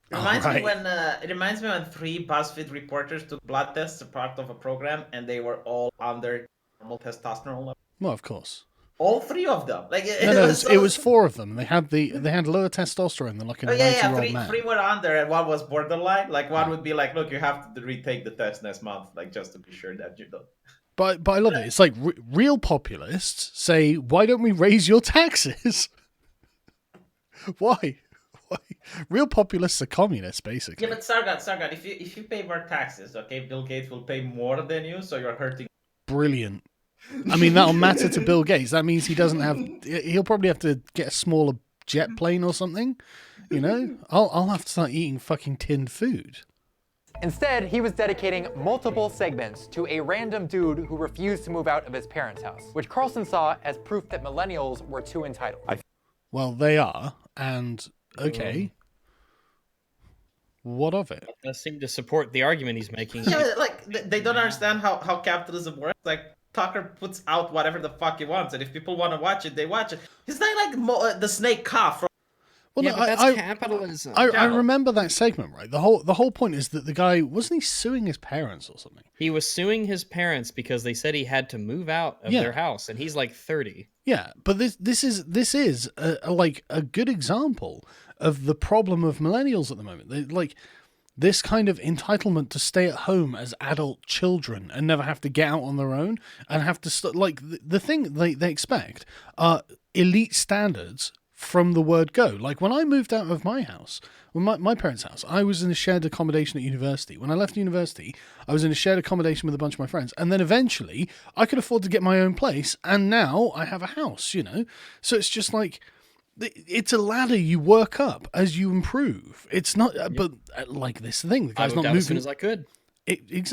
It reminds me when 3 BuzzFeed reporters took blood tests as part of a program, and they were all under normal testosterone level. Well, of course. All 3 of them. Like it was 4 of them. They had lower testosterone than like a 90-year-old man. 3 were under, and 1 was borderline. Like one would be like, look, you have to retake the test next month, like just to be sure that you don't. But I love it. It's like real populists say, why don't we raise your taxes? Why? Real populists are communists, basically. Yeah, but Sargon, if you pay more taxes, okay, Bill Gates will pay more than you, so you're hurting. Brilliant. I mean, that'll matter to Bill Gates. That means he'll probably have to get a smaller jet plane or something. You know, I'll have to start eating fucking tinned food. Instead, he was dedicating multiple segments to a random dude who refused to move out of his parents' house, which Carlson saw as proof that millennials were too entitled. Well, they are, and okay. What of it? That does seem to support the argument he's making. Yeah, like they don't understand how capitalism works. Like Tucker puts out whatever the fuck he wants, and if people want to watch it, they watch it. He's not like the snake cough. Well, yeah, no, but that's capitalism. I remember that segment, right? The whole point is that the guy, wasn't he suing his parents or something? He was suing his parents because they said he had to move out of their house, and he's like 30. Yeah, but this is a good example of the problem of millennials at the moment. This kind of entitlement to stay at home as adult children and never have to get out on their own and have to the thing they expect are elite standards from the word go. Like when I moved out of my house, my parents' house, I was in a shared accommodation at university. When I left university, I was in a shared accommodation with a bunch of my friends, and then eventually I could afford to get my own place, and now I have a house. So it's just like, it's a ladder you work up as you improve. It's not, but like this thing, the guy's not moving as soon as I could.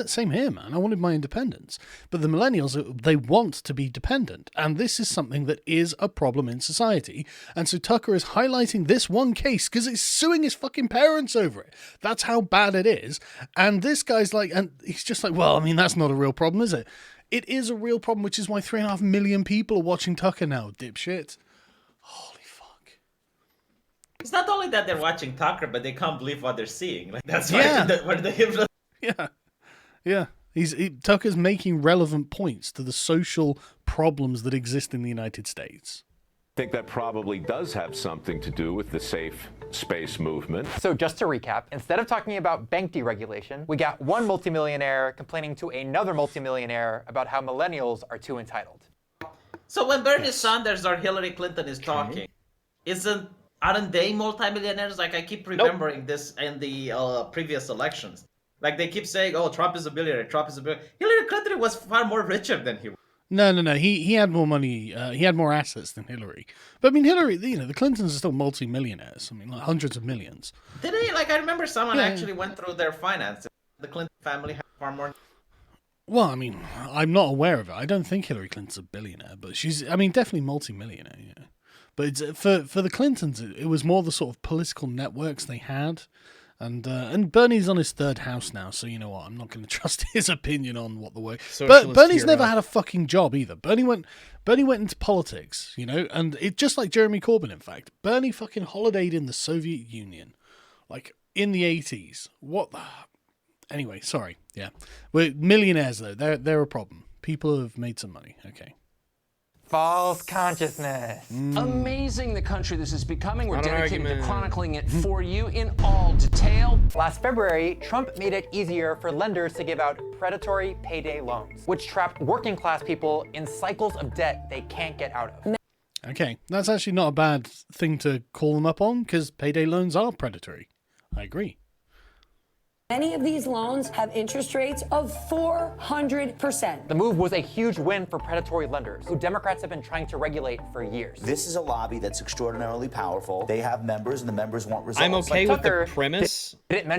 Same here, man. I wanted my independence. But the millennials, they want to be dependent. And this is something that is a problem in society. And so Tucker is highlighting this one case because it's suing his fucking parents over it. That's how bad it is. And this guy's like, and he's just like, well, I mean, that's not a real problem, is it? It is a real problem, which is why 3.5 million people are watching Tucker now, dipshit. Holy fuck. It's not only that they're watching Tucker, but they can't believe what they're seeing. Like that's where they Yeah, Tucker's making relevant points to the social problems that exist in the United States. I think that probably does have something to do with the safe space movement. So just to recap, instead of talking about bank deregulation, we got one multimillionaire complaining to another multimillionaire about how millennials are too entitled. So when Bernie Sanders or Hillary Clinton is talking, aren't they multimillionaires? Like I keep remembering this in the previous elections. Like they keep saying, "Oh, Trump is a billionaire. Trump is a billionaire." Hillary Clinton was far more richer than he was. No. He had more money. He had more assets than Hillary. But I mean, Hillary, the Clintons are still multi-millionaires. I mean, like hundreds of millions. Did they? Like I remember someone actually went through their finances. The Clinton family had far more. Well, I mean, I'm not aware of it. I don't think Hillary Clinton's a billionaire, but she's, I mean, definitely multi-millionaire. Yeah. But it's, for the Clintons, it was more the sort of political networks they had. And Bernie's on his third house now, so you know what? I'm not going to trust his opinion on what the way. But Bernie's never had a fucking job either. Bernie went into politics, and it just like Jeremy Corbyn. In fact, Bernie fucking holidayed in the Soviet Union, like in the 80s. What? Anyway, sorry. Yeah, we're millionaires though. They're a problem. People have made some money. Okay. False consciousness. Amazing the country this is becoming. We're dedicated to chronicling it for you in all detail. Last February, Trump made it easier for lenders to give out predatory payday loans, which trapped working class people in cycles of debt they can't get out of. Okay, that's actually not a bad thing to call them up on, because payday loans are predatory. I agree. Many of these loans have interest rates of 400%. The move was a huge win for predatory lenders, who Democrats have been trying to regulate for years. This is a lobby that's extraordinarily powerful. They have members, and the members want results. I'm okay with the premise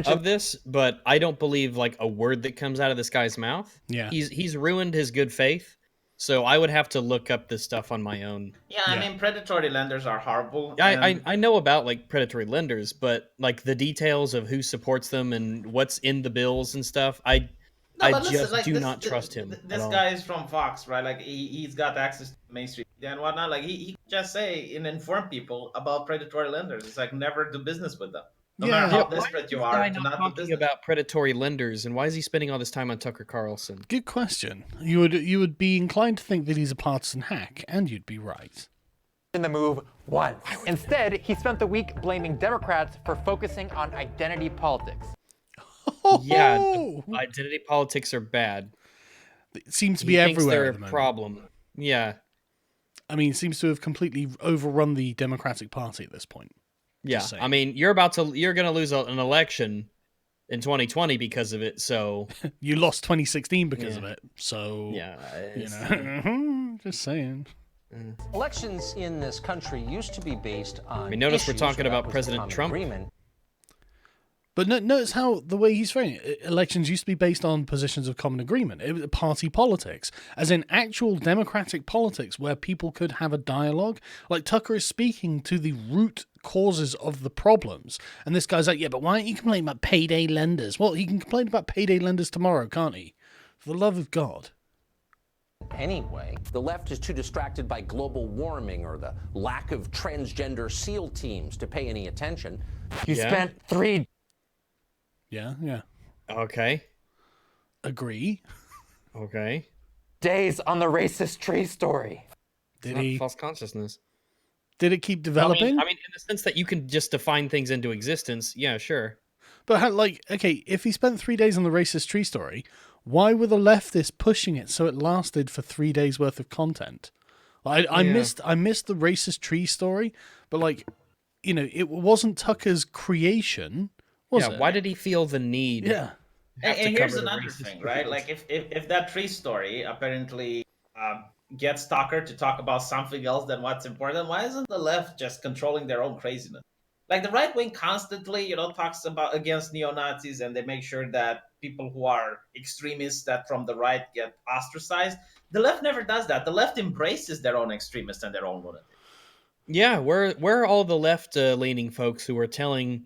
of this, but I don't believe like a word that comes out of this guy's mouth. Yeah, he's ruined his good faith. So I would have to look up this stuff on my own. Yeah, I mean, predatory lenders are horrible. I know about like predatory lenders, but like the details of who supports them and what's in the bills and stuff, I just do not trust him. This guy is from Fox, right? Like he's got access to Main Street and whatnot. Like he just say and inform people about predatory lenders. It's like never do business with them. No matter how desperate you are, do not talking about predatory lenders, and why is he spending all this time on Tucker Carlson? Good question. You would be inclined to think that he's a partisan hack, and you'd be right. In the move once. Instead, he spent the week blaming Democrats for focusing on identity politics. Yeah, identity politics are bad. It seems to be everywhere. They're a problem. Yeah. I mean, it seems to have completely overrun the Democratic Party at this point. Yeah, I mean, you're going to lose an election in 2020 because of it, so... You lost 2016 because of it, so... Yeah, just saying. Elections in this country used to be based on... I mean, notice we're talking about President Trump. Agreement. But notice how the way he's framing it, elections used to be based on positions of common agreement. It was party politics, as in actual democratic politics where people could have a dialogue. Like Tucker is speaking to the root causes of the problems. And this guy's like, yeah, but why aren't you complaining about payday lenders? Well, he can complain about payday lenders tomorrow, can't he? For the love of God. anyway. The left is too distracted by global warming or the lack of transgender SEAL teams to pay any attention. You spent 3 Yeah. Okay. Agree. Okay. days on the racist tree story. Did he? False consciousness. Did it keep developing? I mean, in the sense that you can just define things into existence. Yeah, sure. But okay, if he spent 3 days on the racist tree story, why were the leftists pushing it so it lasted for 3 days worth of content? I missed the racist tree story, but it wasn't Tucker's creation, was it? Why did he feel the need? Yeah. And here's another thing, right? Like if that tree story apparently gets Tucker to talk about something else than what's important, why isn't the left just controlling their own craziness? Like the right wing constantly, talks about against neo-Nazis, and they make sure that people who are extremists that from the right get ostracized. The left never does that. The left embraces their own extremists and their own lunatics. Yeah, where are all the left-leaning folks who are telling,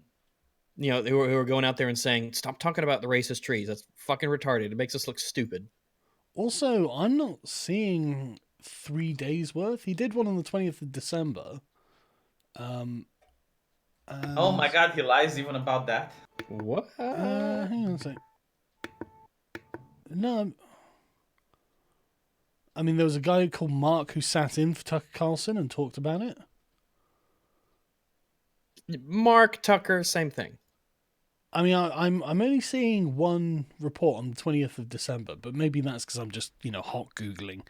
who are going out there and saying, stop talking about the racist trees. That's fucking retarded. It makes us look stupid. Also, I'm not seeing 3 days worth. He did one on the 20th of December. Oh my God, he lies even about that. What? Hang on a sec. No. I mean, there was a guy called Mark who sat in for Tucker Carlson and talked about it. Mark, Tucker, same thing. I mean, I'm only seeing one report on the 20th of December, but maybe that's because I'm just hot googling,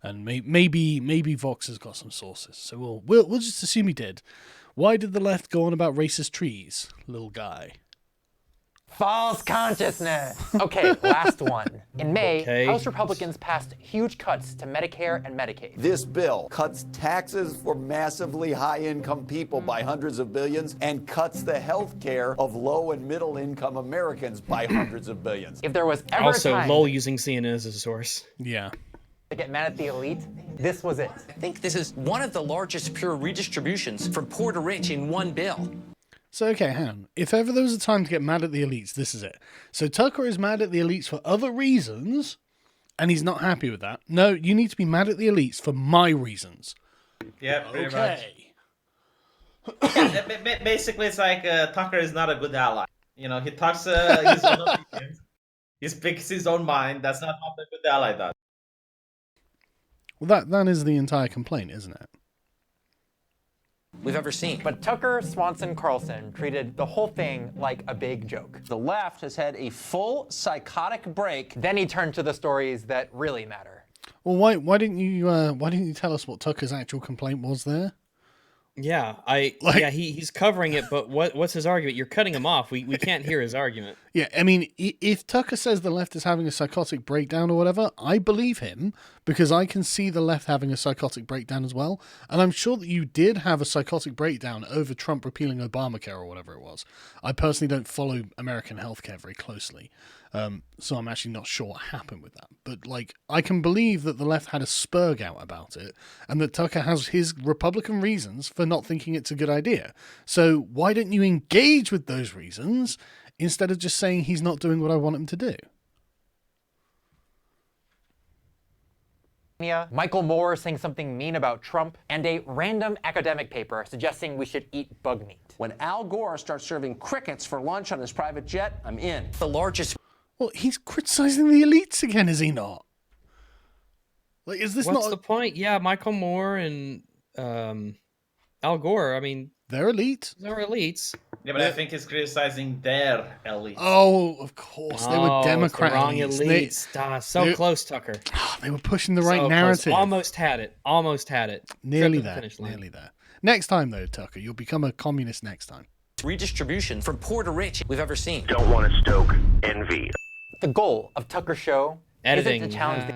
and maybe Vox has got some sources. So we'll just assume he did. Why did the left go on about racist trees, little guy? False consciousness. Okay, last one. In May, House Republicans passed huge cuts to Medicare and Medicaid. This bill cuts taxes for massively high-income people by hundreds of billions and cuts the health care of low and middle-income Americans by hundreds of billions. If there was ever also, a time Lowell using CNN as a source. Yeah. to get mad at the elite, this was it. I think this is one of the largest pure redistributions from poor to rich in one bill. So, okay, hang on. If ever there was a time to get mad at the elites, this is it. So Tucker is mad at the elites for other reasons, and he's not happy with that. No, you need to be mad at the elites for my reasons. Yeah, pretty much. Yeah, basically, it's like Tucker is not a good ally. You know, he talks his own opinions. He speaks his own mind. That's not what a good ally does. Well, that is the entire complaint, isn't it? We've ever seen. But Tucker, Swanson, Carlson treated the whole thing like a big joke. The left has had a full psychotic break. Then he turned to the stories that really matter. Well, why didn't you tell us what Tucker's actual complaint was there? Yeah, he's covering it, but what's his argument? You're cutting him off. We can't hear his argument. Yeah, I mean, if Tucker says the left is having a psychotic breakdown or whatever, I believe him because I can see the left having a psychotic breakdown as well. And I'm sure that you did have a psychotic breakdown over Trump repealing Obamacare or whatever it was. I personally don't follow American healthcare very closely. So I'm actually not sure what happened with that. But, like, I can believe that the left had a spurg out about it and that Tucker has his Republican reasons for not thinking it's a good idea. So why don't you engage with those reasons instead of just saying he's not doing what I want him to do? Michael Moore saying something mean about Trump, and a random academic paper suggesting we should eat bug meat. When Al Gore starts serving crickets for lunch on his private jet, I'm in. The largest... Well, he's criticizing the elites again, is he not? Like, is this What's the point? Yeah, Michael Moore and Al Gore, I mean... They're elite. They're elites. Yeah, but I think he's criticizing their elites. Oh, of course. They were Democrat the wrong elites. elites. So close, Tucker. They were pushing the right so narrative. Close. Almost had it. Nearly there. Nearly there. Next time, though, Tucker, you'll become a communist next time. Redistribution from poor to rich we've ever seen. Don't want to stoke envy. The goal of Tucker's show editing isn't to challenge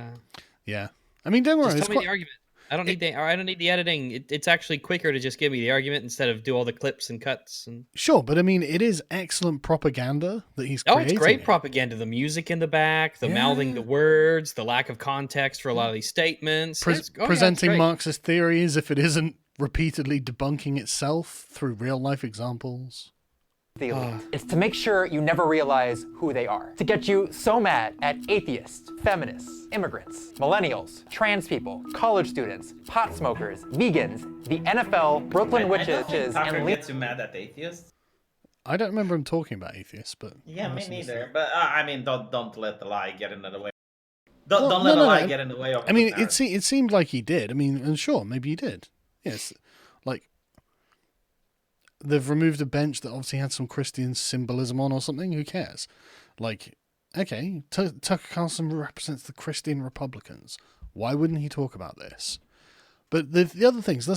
Yeah. I mean, don't worry. Just tell me the argument. I don't need the editing. It's actually quicker to just give me the argument instead of do all the clips and cuts. And... Sure, but I mean, it is excellent propaganda that he's creating. It's great propaganda. The music in the back, the mouthing the words, the lack of context for a lot of these statements. Presenting Marxist theories if it isn't repeatedly debunking itself through real-life examples. the elite. It's to make sure you never realize who they are. To get you so mad at atheists, feminists, immigrants, millennials, trans people, college students, pot smokers, vegans, the NFL, Brooklyn witches, and gets you mad at atheists. I don't remember him talking about atheists, but yeah, me neither. But I mean, don't let the lie get in the way. Don't let the lie get in the way of. I mean, it seemed like he did. I mean, and sure, maybe he did. Yes, like they've removed a bench that obviously had some Christian symbolism on or something. Who cares? Like, okay, Tucker Carlson represents the Christian Republicans. Why wouldn't he talk about this? But the other things,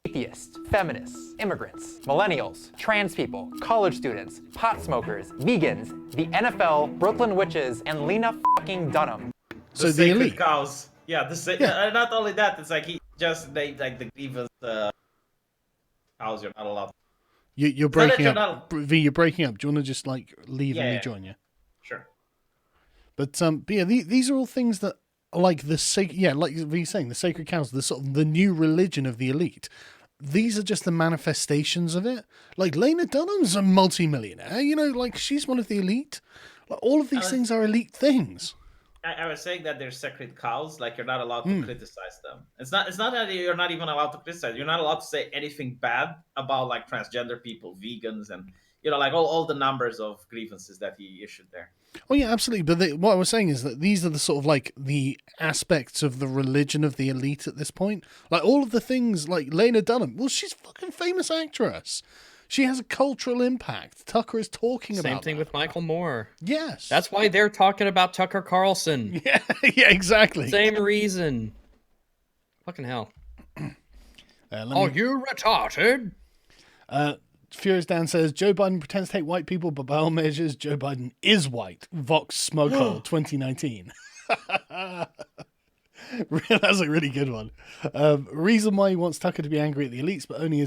atheists, feminists, immigrants, millennials, trans people, college students, pot smokers, vegans, the NFL, Brooklyn witches, and Lena fucking Dunham. So the elite cows. Yeah, not only that, it's like he just named like the grievous cows. You're not allowed. You're breaking up. V, you're breaking up. Do you want to just like leave and rejoin you? Sure. But yeah, these are all things that are like the sacred. Yeah, like V's saying, the sacred cows, the sort of the new religion of the elite. These are just the manifestations of it. Like Lena Dunham's a multi-millionaire. You know, like she's one of the elite. Like all of these things are elite things. I was saying that they're sacred cows. Like you're not allowed to criticize them. It's not that you're not even allowed to criticize. You're not allowed to say anything bad about like transgender people, vegans, and like all the numbers of grievances that he issued there. Oh yeah, absolutely. But what I was saying is that these are the sort of like the aspects of the religion of the elite at this point. Like all of the things like Lena Dunham. Well, she's a fucking famous actress. She has a cultural impact. Tucker is talking about Same thing with Michael Moore. Yes. That's why they're talking about Tucker Carlson. Yeah, exactly. Same reason. Fucking hell. Are you retarded? Furious Dan says, Joe Biden pretends to hate white people, but by all measures, Joe Biden is white. Vox Smughole 2019. That's a really good one. Reason why he wants Tucker to be angry at the elites, but only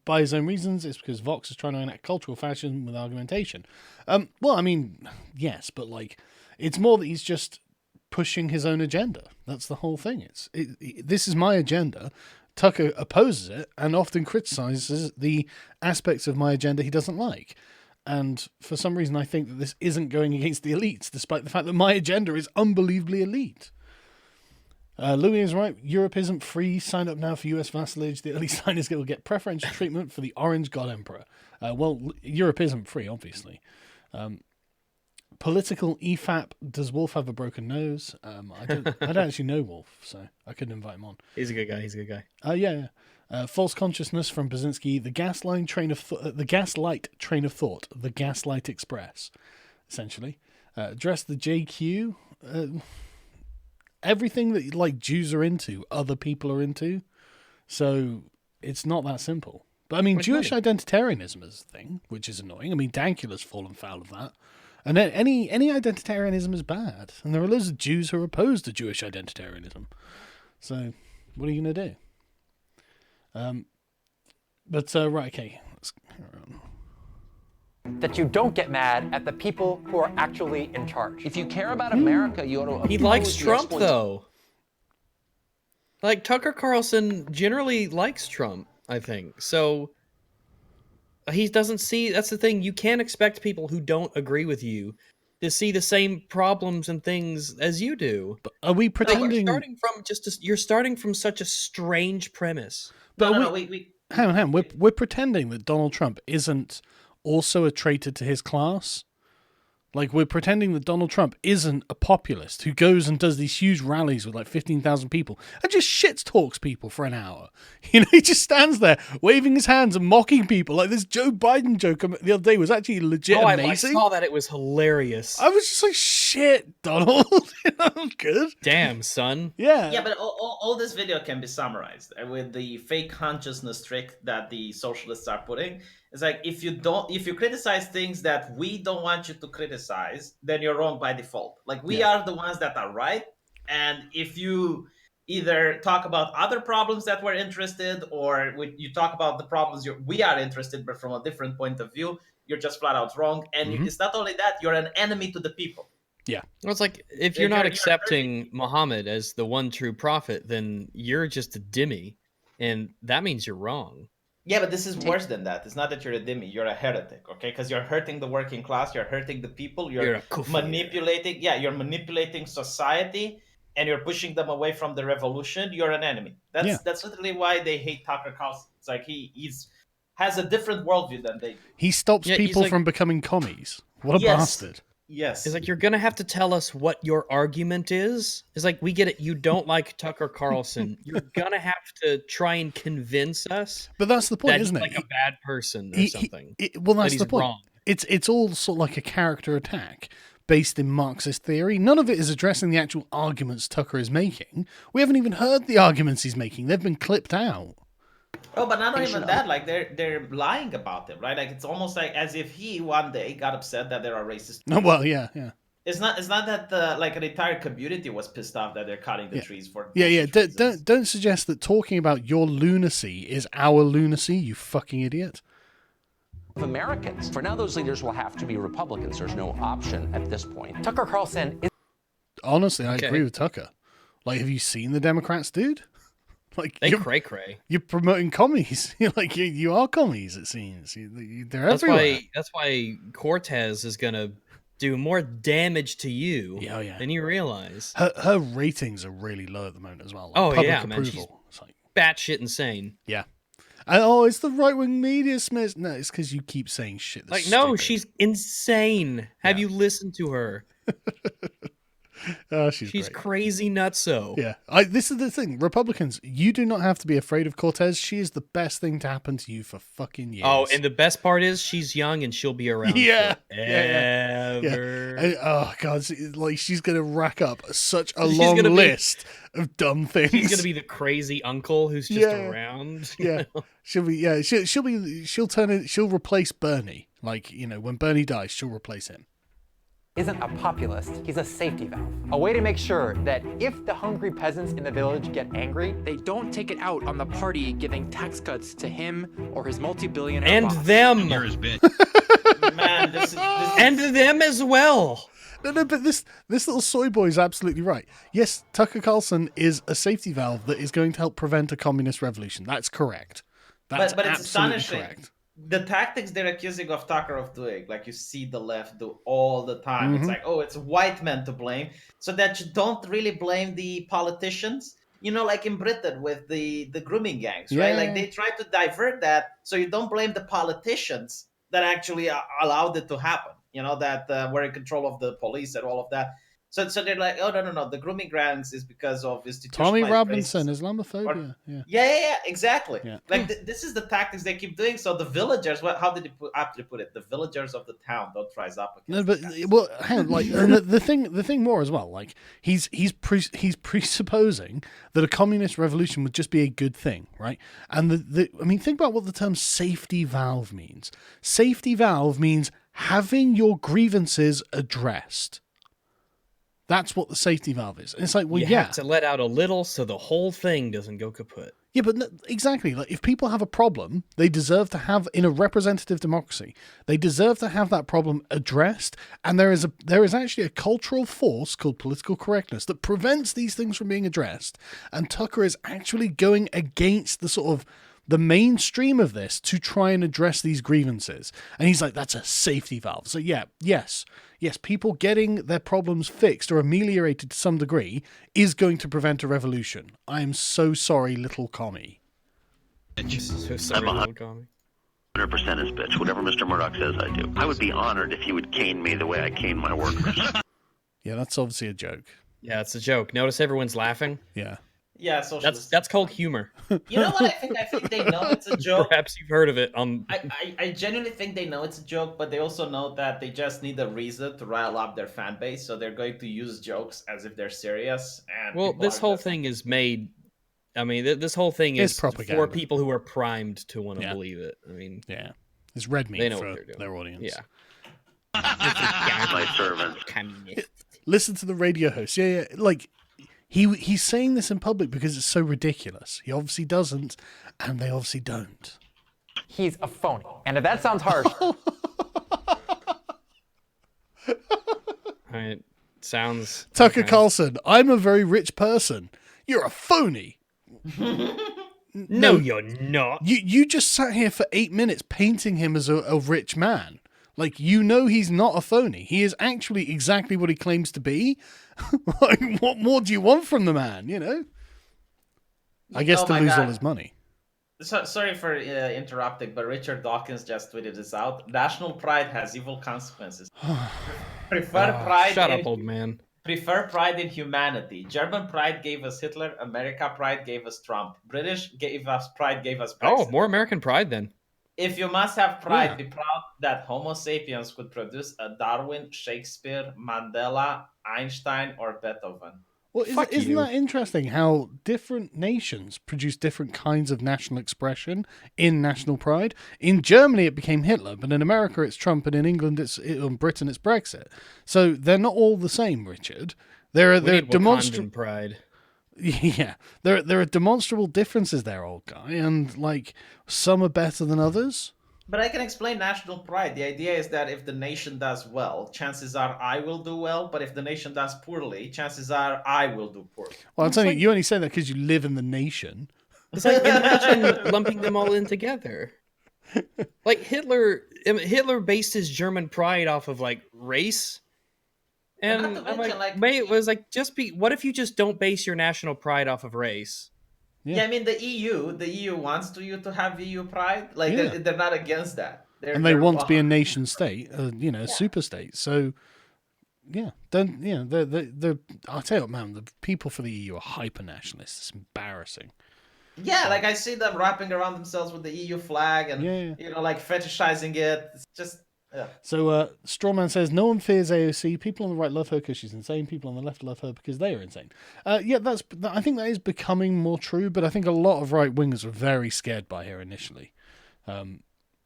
by his own reasons, is because Vox is trying to enact cultural fascism with argumentation. Well, I mean, yes, but like, it's more that he's just pushing his own agenda. That's the whole thing. This is my agenda. Tucker opposes it and often criticizes the aspects of my agenda he doesn't like. And for some reason, I think that this isn't going against the elites, despite the fact that my agenda is unbelievably elite. Louis is right. Europe isn't free. Sign up now for US vassalage. The early signers will get preferential treatment for the Orange God Emperor. Well, Europe isn't free, obviously. Political EFAP. Does Wolf have a broken nose? I don't actually know Wolf, so I couldn't invite him on. He's a good guy. Yeah. False consciousness from Brzezinski. The gaslight train of thought. The Gaslight Express, essentially. Address the JQ. Everything that like Jews are into, other people are into. So it's not that simple. But I mean, Jewish identitarianism is a thing, which is annoying. I mean, Dankula's fallen foul of that. And any identitarianism is bad. And there are loads of Jews who are opposed to Jewish identitarianism. So what are you going to do? Right, okay. Let's carry on. That you don't get mad at the people who are actually in charge. If you care about America, you ought to. He likes Trump, though. Like, Tucker Carlson generally likes Trump, I think. So he doesn't see. That's the thing. You can't expect people who don't agree with you to see the same problems and things as you do. But are we pretending? You're starting from such a strange premise. But hang on. We're pretending that Donald Trump isn't also a traitor to his class. Like, we're pretending that Donald Trump isn't a populist who goes and does these huge rallies with like 15,000 people and just shit talks people for an hour. You know, he just stands there waving his hands and mocking people. Like this Joe Biden joke the other day was actually legit amazing. I saw that. It was hilarious. I was just like, shit, Donald. Good. Damn, son. Yeah. Yeah, but all this video can be summarized with the fake consciousness trick that the socialists are putting. It's like, if you criticize things that we don't want you to criticize, then you're wrong by default. Like, we are the ones that are right. And if you either talk about other problems that we're interested, or you talk about the problems we are interested, but from a different point of view, you're just flat out wrong. And it's not only that, you're an enemy to the people. Yeah. Well, it's like, if you're not accepting Muhammad as the one true prophet, then you're just a dhimmi. And that means you're wrong. Yeah, but this is worse than that. It's not that you're a dhimmi, you're a heretic, okay? Because you're hurting the working class, you're hurting the people, You're you're a kufir. manipulating. Yeah, you're manipulating society, and you're pushing them away from the revolution. You're an enemy. That's literally why they hate Tucker Carlson. It's like he's has a different worldview than they do. He stops Yeah, he's people like- from becoming commies. What a Yes. bastard. Yes. It's like, you're going to have to tell us what your argument is. It's like, we get it. You don't like Tucker Carlson. You're going to have to try and convince us. But that's the point, that isn't he's it? like a bad person or something. Well, that that's he's the point. wrong. It's all sort of like a character attack based in Marxist theory. None of it is addressing the actual arguments Tucker is making. We haven't even heard the arguments he's making. They've been clipped out. Oh, but not even that. Like they're lying about him, right? Like it's almost like as if he one day got upset that there are racist. Oh, well, yeah. It's not that like an entire community was pissed off that they're cutting the trees for. Yeah. Don't suggest that talking about your lunacy is our lunacy, you fucking idiot. Of Americans. For now, those leaders will have to be Republicans. There's no option at this point. Tucker Carlson is... Honestly, I agree with Tucker. Like, have you seen the Democrats, dude? Like They cray-cray. You're promoting commies. You're like you are commies. It seems they're everywhere. That's why Cortez is gonna do more damage to you than you realize. Her ratings are really low at the moment as well. Like, Oh public yeah, man, she's approval. It's like, batshit insane. yeah. And, it's the right wing media, Smith. No, it's because you keep saying shit. That's Like, no, stupid. she's insane. Have you listened to her? Oh, she's great. crazy nutso. Yeah, this is the thing. Republicans, you do not have to be afraid of Cortez. She is the best thing to happen to you for fucking years. Oh, and the best part is she's young and she'll be around Yeah. forever. And, oh god, like she's gonna rack up such a She's long gonna be- list of dumb things. He's gonna be the crazy uncle who's just around. you Yeah, know? she'll be. She'll replace Bernie. Like, when Bernie dies, she'll replace him. isn't a populist, he's a safety valve. A way to make sure that if the hungry peasants in the village get angry, they don't take it out on the party giving tax cuts to him or his multi-billionaire And boss. them. You're his bitch. Man, this is And them as well. No, but this little soy boy is absolutely right. Yes, Tucker Carlson is a safety valve that is going to help prevent a communist revolution. That's correct. That's but it's absolutely astonishing. correct. The tactics they're accusing of Tucker of doing, like you see the left do all the time. It's Mhm. like, oh, it's white men to blame, so that you don't really blame the politicians. Like in Britain with the grooming gangs, right? Yeah. Like they try to divert that, so you don't blame the politicians that actually allowed it to happen. That were in control of the police and all of that. So they're like, oh no, the grooming gangs is because of institutionalized Tommy Robinson, racism. Islamophobia. Yeah. Yeah, exactly. Yeah. Like this is the tactics they keep doing. So the villagers, how did they aptly put it? The villagers of the town don't rise up No, against. but well, hang on, like, and the thing more as well, like he's presupposing that a communist revolution would just be a good thing, right? And think about what the term safety valve means. Safety valve means having your grievances addressed. That's what the safety valve is. And it's like, well, you have to let out a little so the whole thing doesn't go kaput. Yeah, but exactly. Like, if people have a problem, they deserve to have, in a representative democracy, they deserve to have that problem addressed. And there is actually a cultural force called political correctness that prevents these things from being addressed. And Tucker is actually going against the sort of the mainstream of this to try and address these grievances. And he's like, that's a safety valve. So yes, people getting their problems fixed or ameliorated to some degree is going to prevent a revolution. I am so sorry, little commie. So sorry, little commie. 100% his bitch. Whatever Mr. Murdoch says, I do. I would be honored if he would cane me the way I cane my workers. Yeah, that's obviously a joke. Yeah, it's a joke. Notice everyone's laughing. Yeah. Yeah, socialist. That's called humor. You know what? I think they know it's a joke. Perhaps you've heard of it. I genuinely think they know it's a joke, but they also know that they just need a reason to rile up their fan base, so they're going to use jokes as if they're serious. And Well, this whole thing is made. I mean, this whole thing It's is propaganda. for people who are primed to want to Yeah. believe it. I mean, Yeah. It's red meat they know for what they're doing. their audience. Yeah. My servant. Listen to the radio host. Yeah. Like, he's saying this in public because it's so ridiculous. He obviously doesn't, and they obviously don't. He's a phony. And if that sounds harsh, It sounds. Tucker okay. Carlson, I'm a very rich person. You're a phony. No, you're not. You just sat here for 8 minutes painting him as a rich man. Like, he's not a phony. He is actually exactly what he claims to be. Like, what more do you want from the man, I guess to lose all his money. So, sorry for interrupting, but Richard Dawkins just tweeted this out. National pride has evil consequences. Prefer pride. Shut up, old man. Prefer pride in humanity. German pride gave us Hitler. America pride gave us Trump. British gave us pride, gave us Brexit. Oh, more American pride then. If you must have pride, be proud that Homo sapiens could produce a Darwin, Shakespeare, Mandela, Einstein, or Beethoven. Well, isn't that interesting how different nations produce different kinds of national expression in national pride? In Germany, it became Hitler, but in America, it's Trump, and in England, in Britain, it's Brexit. So they're not all the same, Richard. There are demonstrable pride. Yeah, there are demonstrable differences there, old guy, and like some are better than others. But I can explain national pride. The idea is that if the nation does well, chances are I will do well. But if the nation does poorly, chances are I will do poorly. Well, I'm telling you, you only say that because you live in the nation. It's like, imagine lumping them all in together. Like Hitler based his German pride off of like race. And I'm like, mate, it was like, what if you just don't base your national pride off of race? Yeah, I mean the EU wants you to have EU pride. Like they're not against that. They want to be a nation state, a super state. So, yeah, then I'll tell you what, man, the people for the EU are hyper nationalists. It's embarrassing. Yeah, like I see them wrapping around themselves with the EU flag and like fetishizing it. It's just. Yeah. So Strawman says no one fears AOC. People on the right love her because she's insane. People on the left love her because they are insane. I think that is becoming more true, but I think a lot of right wingers were very scared by her initially.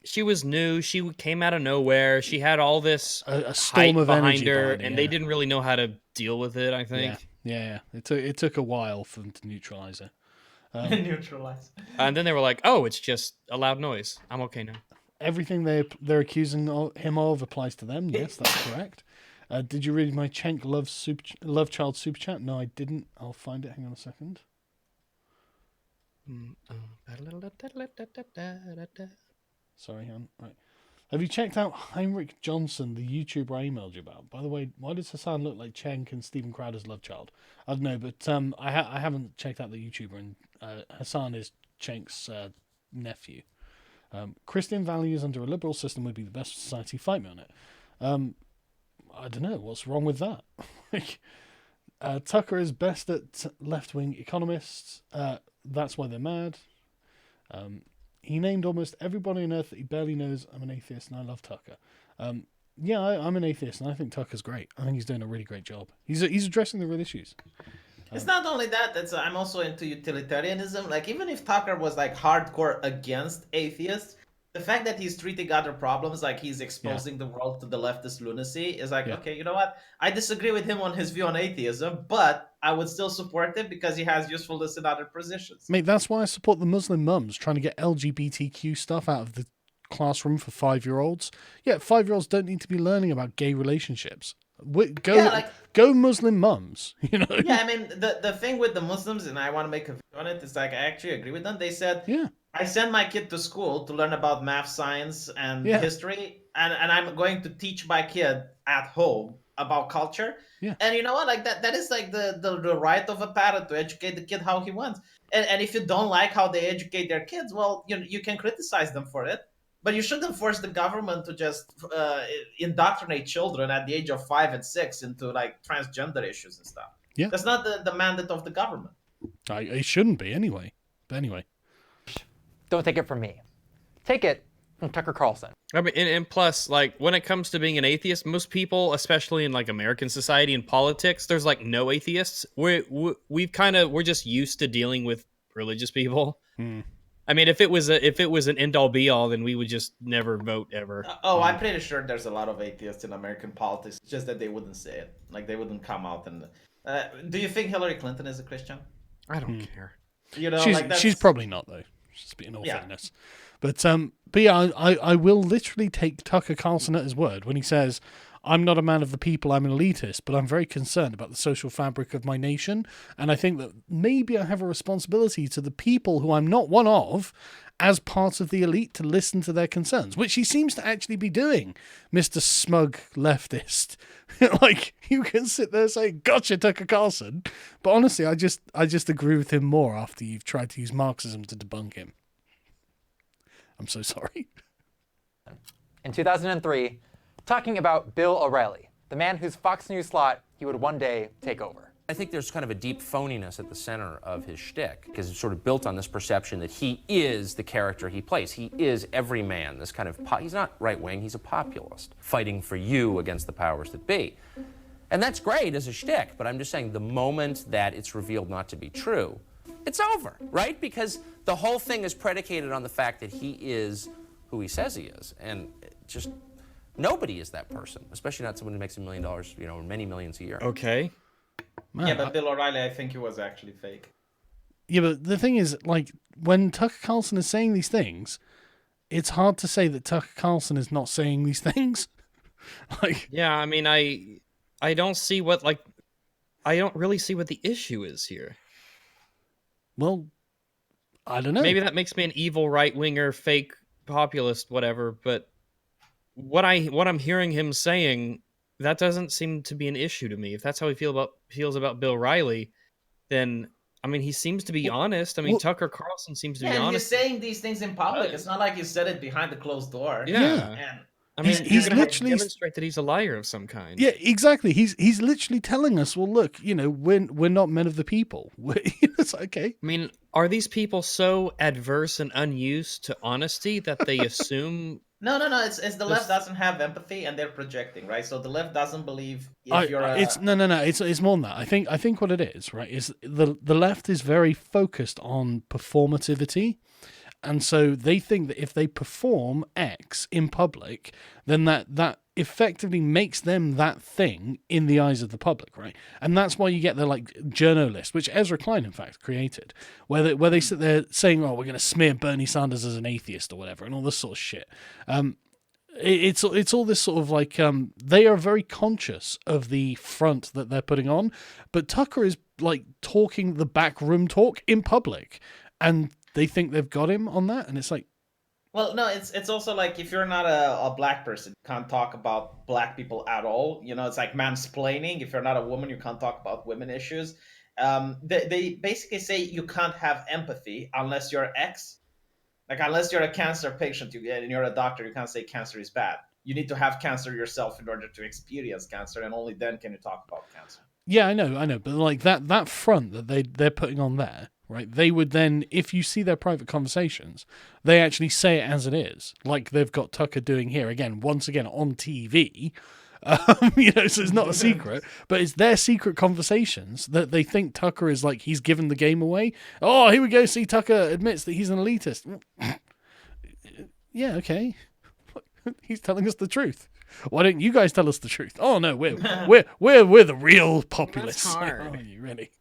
She was new. She came out of nowhere. She had all this a storm of behind energy her, behind her, and they didn't really know how to deal with it. I think. Yeah. It took a while for them to neutralize her. Neutralize. And then they were like, "Oh, it's just a loud noise. I'm okay now." Everything they're accusing him of applies to them. Yes, that's correct. Did you read my Cenk Love Child super chat? No, I didn't. I'll find it. Hang on a second. Sorry, hon. Right. Have you checked out Heinrich Johnson, the YouTuber I emailed you about? By the way, why does Hassan look like Cenk and Stephen Crowder's love child? I don't know, but I haven't checked out the YouTuber, and Hassan is Cenk's nephew. Christian values under a liberal system would be the best society. Fight me on it. I don't know. What's wrong with that? Tucker is best at left-wing economists. That's why they're mad. He named almost everybody on earth that he barely knows. I'm an atheist and I love Tucker. Yeah, I'm an atheist and I think Tucker's great. I think he's doing a really great job. He's addressing the real issues. It's not only that. I'm also into utilitarianism. Like, even if Tucker was like hardcore against atheists, the fact that he's treating other problems like he's exposing the world to the leftist lunacy is like, okay, you know what? I disagree with him on his view on atheism, but I would still support him because he has usefulness in other positions. Mate, that's why I support the Muslim mums trying to get LGBTQ stuff out of the classroom for 5-year-olds. Yeah, 5-year-olds don't need to be learning about gay relationships. Go Muslim mums, you know? Yeah, I mean, the thing with the Muslims, and I want to make a view on it, is like, I actually agree with them. They said, I send my kid to school to learn about math, science, and history, and I'm going to teach my kid at home about culture. Yeah. And you know what? Like that is like the right of a parent to educate the kid how he wants. And if you don't like how they educate their kids, well, you can criticize them for it. But you shouldn't force the government to just indoctrinate children at the age of 5 and 6 into like transgender issues and stuff. Yeah. That's not the mandate of the government. It shouldn't be anyway. But anyway. Don't take it from me. Take it from Tucker Carlson. I mean, and plus, like, when it comes to being an atheist, most people, especially in like American society and politics, there's like no atheists. We're just used to dealing with religious people. I mean, if it was an end all be all, then we would just never vote ever. I'm pretty sure there's a lot of atheists in American politics. It's just that they wouldn't say it. Like, they wouldn't come out and. Do you think Hillary Clinton is a Christian? I don't care. You know, she's probably not though. Just in all fairness, but yeah, I will literally take Tucker Carlson at his word when he says, I'm not a man of the people, I'm an elitist, but I'm very concerned about the social fabric of my nation. And I think that maybe I have a responsibility to the people who I'm not one of as part of the elite to listen to their concerns, which he seems to actually be doing, Mr. Smug Leftist. Like, you can sit there saying, gotcha, Tucker Carlson. But honestly, I just agree with him more after you've tried to use Marxism to debunk him. I'm so sorry. In 2003, talking about Bill O'Reilly, the man whose Fox News slot he would one day take over. I think there's kind of a deep phoniness at the center of his shtick, because it's sort of built on this perception that he is the character he plays. He is every man, this kind of, he's not right-wing, he's a populist, fighting for you against the powers that be. And that's great as a shtick, but I'm just saying the moment that it's revealed not to be true, it's over, right? Because the whole thing is predicated on the fact that he is who he says he is, and just nobody is that person, especially not someone who makes $1 million, you know, or many millions a year. Okay. Man, yeah, but Bill O'Reilly, I think he was actually fake. Yeah, but the thing is, like, when Tucker Carlson is saying these things, it's hard to say that Tucker Carlson is not saying these things. Like, yeah, I mean, I don't see what, like, I don't really see what the issue is here. Well, I don't know. Maybe that makes me an evil right-winger, fake populist, whatever, but what I'm hearing him saying, that doesn't seem to be an issue to me. If that's how he feels about Bill O'Reilly, then I mean, he seems to be honest. I mean, Tucker Carlson seems to be honest. He's saying these things in public. It's not like he said it behind the closed door. Yeah. And I mean, he's literally demonstrate that he's a liar of some kind. Yeah, exactly. He's literally telling us, well, look, you know, we're not men of the people. It's okay. I mean, are these people so adverse and unused to honesty that they assume? No. It's the left doesn't have empathy, and they're projecting, right? So the left doesn't believe if you're. It's no. It's more than that. I think what it is, right, is the left is very focused on performativity, and so they think that if they perform X in public, then that effectively makes them that thing in the eyes of the public, right? And that's why you get the like journalist, which Ezra Klein in fact created, where they sit there saying, "Oh, we're going to smear Bernie Sanders as an atheist or whatever," and all this sort of shit. It's all this sort of like they are very conscious of the front that they're putting on, but Tucker is like talking the backroom talk in public, and they think they've got him on that, and it's like. Well, no, it's also like if you're not a black person, you can't talk about black people at all. You know, it's like mansplaining. If you're not a woman, you can't talk about women issues. They basically say you can't have empathy unless you're X. Like, unless you're a cancer patient and you're a doctor, you can't say cancer is bad. You need to have cancer yourself in order to experience cancer, and only then can you talk about cancer. Yeah, I know. But like that front that they're putting on there, right? They would then, if you see their private conversations, they actually say it as it is, like they've got Tucker doing here once again on TV. You know, so it's not a secret, but it's their secret conversations that they think Tucker is like, he's given the game away. Oh, here we go. See, Tucker admits that he's an elitist. Yeah, okay. He's telling us the truth. Why don't you guys tell us the truth? Oh no, we're the real populists. That's hard. Oh, you really?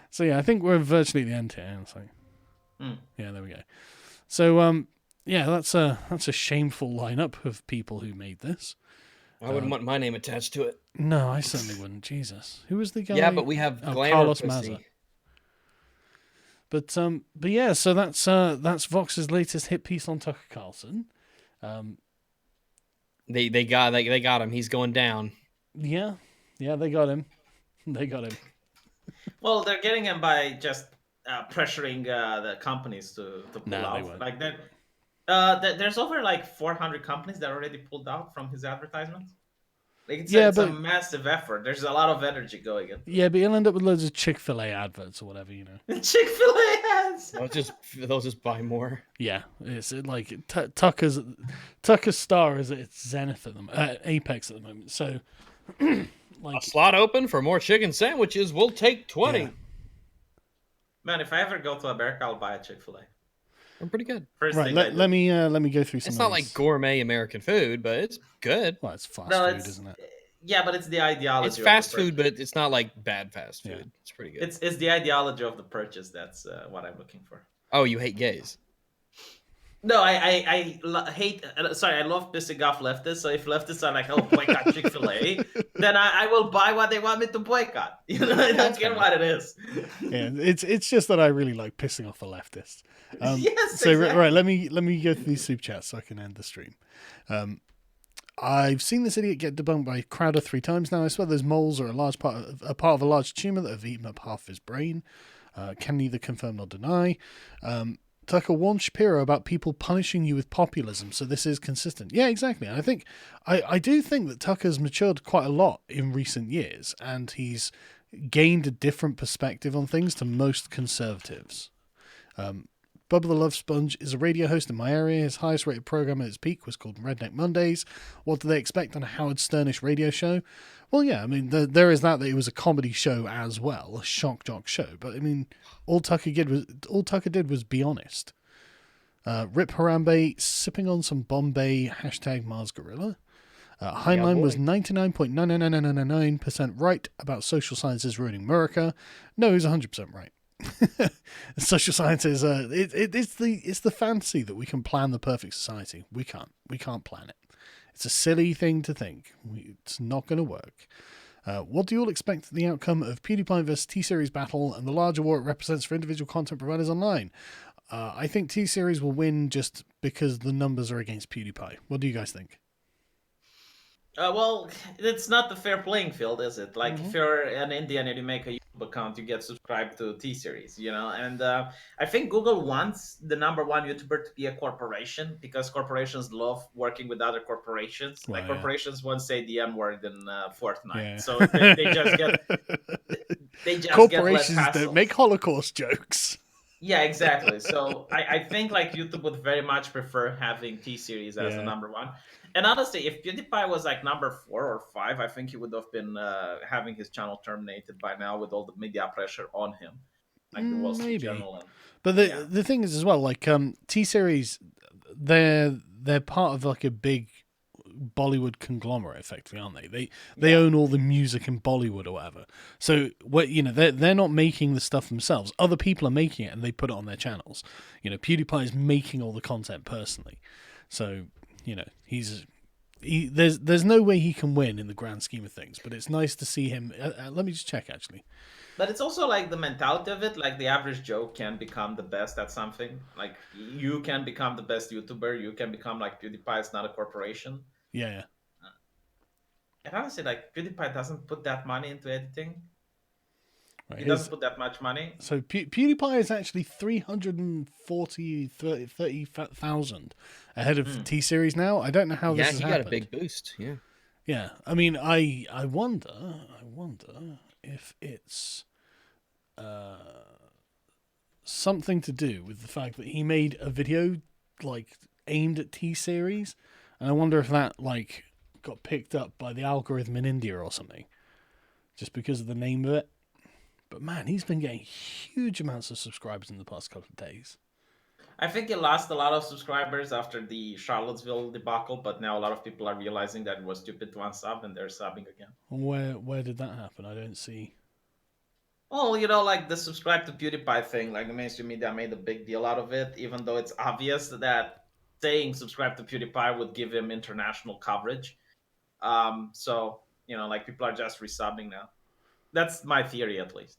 So yeah, I think we're virtually at the end here. So yeah, there we go. So yeah, that's a shameful lineup of people who made this. I wouldn't want my name attached to it. No, I certainly wouldn't. Jesus, who was the guy? Yeah, but we have Carlos Maza. But yeah, so that's Vox's latest hit piece on Tucker Carlson. They got him. He's going down. Yeah, they got him. Well, they're getting him by just pressuring the companies to pull out. They won't. Like there's over like 400 companies that already pulled out from his advertisements. Like it's a massive effort. There's a lot of energy going in. Yeah, but you'll end up with loads of Chick-fil-A adverts or whatever, you know. Chick-fil-A ads. They'll just buy more. Yeah, it's like Tucker's star is at its zenith at the apex at the moment. So, like a slot open for more chicken sandwiches. We'll take 20. Yeah. Man, if I ever go to America, I'll buy a Chick-fil-A. I'm pretty good. Right, let me go through some. It's not like gourmet American food, but it's good. Well, it's fast food, isn't it? Yeah, but it's the ideology. It's fast food, but it's not like bad fast food. Yeah. It's pretty good. It's the ideology of the purchase. That's what I'm looking for. Oh, you hate gays? No, hate. Sorry, I love pissing off leftists. So if leftists are like, "Oh, boycott Chick-fil-A," then I will buy what they want me to boycott. You know, I don't care what it is. Yeah, it's just that I really like pissing off the leftists. Yes, so exactly. right, let me go through these super chats so I can end the stream. I've seen this idiot get debunked by Crowder 3 times now. I swear those moles are a part of a large tumor that have eaten up half his brain. Can neither confirm nor deny. Tucker warned Shapiro about people punishing you with populism, so this is consistent. Yeah, exactly. And I think I do think that Tucker's matured quite a lot in recent years, and he's gained a different perspective on things to most conservatives. Bubba the Love Sponge is a radio host in my area. His highest rated program at its peak was called Redneck Mondays. What do they expect on a Howard Sternish radio show? Well, yeah, I mean, there is that it was a comedy show as well, a shock jock show. But I mean, all Tucker did was be honest. Rip Harambe sipping on some Bombay #Mars Gorilla. Heinlein was 99.99999% right about social sciences ruining America. No, he's 100% right. Social sciences, it's the fantasy that we can plan the perfect society. We can't plan it. It's a silly thing to think. It's not going to work. What do you all expect the outcome of PewDiePie vs T-Series battle and the larger war it represents for individual content providers online? I think T-Series will win just because the numbers are against PewDiePie. What do you guys think? Well, it's not the fair playing field, is it? Like, if you're an Indian and you make a YouTube account, you get subscribed to T-Series, you know? And I think Google wants the #1 YouTuber to be a corporation because corporations love working with other corporations. Well, like, corporations won't say the N-word in Fortnite. Yeah. So they just get... Corporations get less don't make Holocaust jokes. Yeah, exactly. So I think like YouTube would very much prefer having T-Series as the #1. And honestly, if PewDiePie was like #4 or 5, I think he would have been having his channel terminated by now with all the media pressure on him, like the Wall Street Journal. And, but the thing is as well, like T-Series, they're part of like a big Bollywood conglomerate, effectively, aren't they? They own all the music in Bollywood or whatever. So they're not making the stuff themselves. Other people are making it and they put it on their channels. PewDiePie is making all the content personally. So there's no way he can win in the grand scheme of things. But it's nice to see him. Let me just check actually. But it's also like the mentality of it. Like the average Joe can become the best at something. Like you can become the best YouTuber. You can become like PewDiePie. It's not a corporation. Yeah. And honestly, like PewDiePie doesn't put that money into editing. Right, he doesn't put that much money. So PewDiePie is actually 330,000 ahead of T-Series now. I don't know how this has happened. Yeah, he got a big boost. Yeah. Yeah. I mean, I wonder if it's something to do with the fact that he made a video like aimed at T-Series, and I wonder if that like got picked up by the algorithm in India or something, just because of the name of it. But man, he's been getting huge amounts of subscribers in the past couple of days. I think he lost a lot of subscribers after the Charlottesville debacle, but now a lot of people are realizing that it was stupid to unsub and they're subbing again. Where did that happen? I don't see. Well, like the subscribe to PewDiePie thing, like the mainstream media made a big deal out of it, even though it's obvious that saying subscribe to PewDiePie would give him international coverage. So, like people are just resubbing now. That's my theory, at least.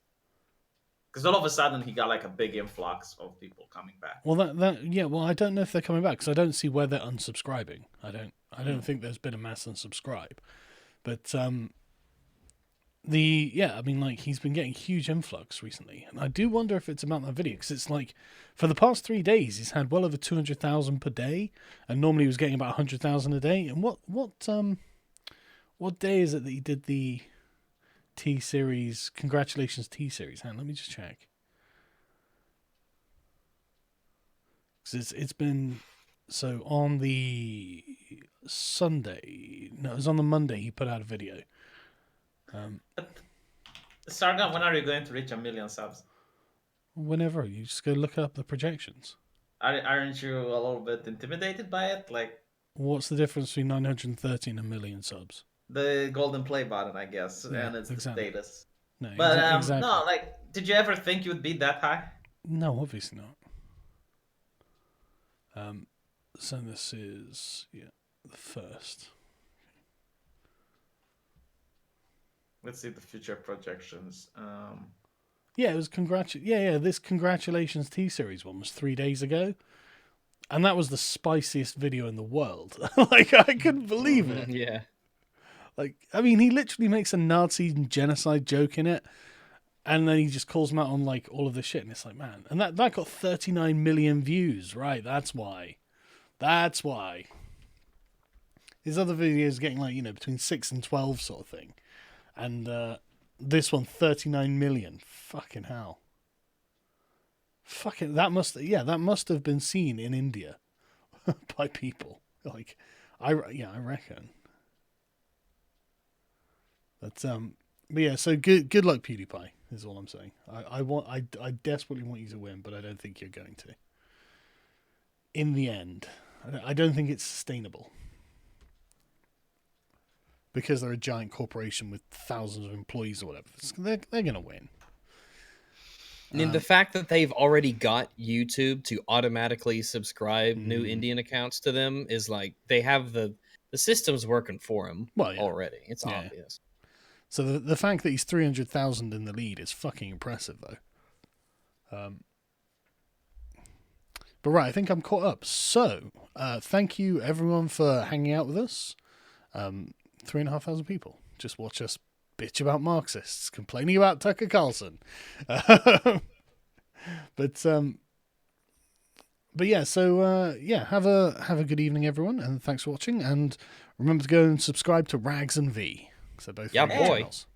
Because all of a sudden he got like a big influx of people coming back. Well, well, I don't know if they're coming back because I don't see where they're unsubscribing. I don't think there's been a mass unsubscribe, but I mean, like he's been getting huge influx recently, and I do wonder if it's about that video because it's like for the past 3 days he's had well over 200,000 per day, and normally he was getting about 100,000 a day. And what day is it that he did the T-Series? Congratulations, T-Series. Let me just check. Because it's been... So on the Sunday... No, it was on the Monday he put out a video. Sargon, when are you going to reach 1 million subs? Whenever. You just go look up the projections. Aren't you a little bit intimidated by it? Like, what's the difference between 930 and 1 million subs? The golden play button, I guess, yeah, and it's exactly. the status. No, but exactly. no, like, did you ever think you'd be that high? No, obviously not. So this is the first. Let's see the future projections. Yeah, it was this congratulations T-Series one was 3 days ago. And that was the spiciest video in the world. Like, I couldn't believe it. Yeah. Like, I mean, he literally makes a Nazi genocide joke in it. And then he just calls him out on, like, all of this shit. And it's like, man. And that got 39 million views. Right, that's why. That's why. His other videos getting, like, between 6 and 12 sort of thing. And this one, 39 million. Fucking hell. Fucking, that must have been seen in India by people. Like, I reckon. But yeah, so good luck, PewDiePie, is all I'm saying. I desperately want you to win, but I don't think you're going to. In the end, I don't think it's sustainable. Because they're a giant corporation with thousands of employees or whatever. They're going to win. I mean, the fact that they've already got YouTube to automatically subscribe new Indian accounts to them is like they have the system's working for them already. It's obvious. So the fact that he's 300,000 in the lead is fucking impressive, though. But right, I think I'm caught up. So thank you everyone for hanging out with us. 3,500 people just watch us bitch about Marxists, complaining about Tucker Carlson. But yeah, so have a good evening, everyone, and thanks for watching. And remember to go and subscribe to Rags and V. So both boy. channels.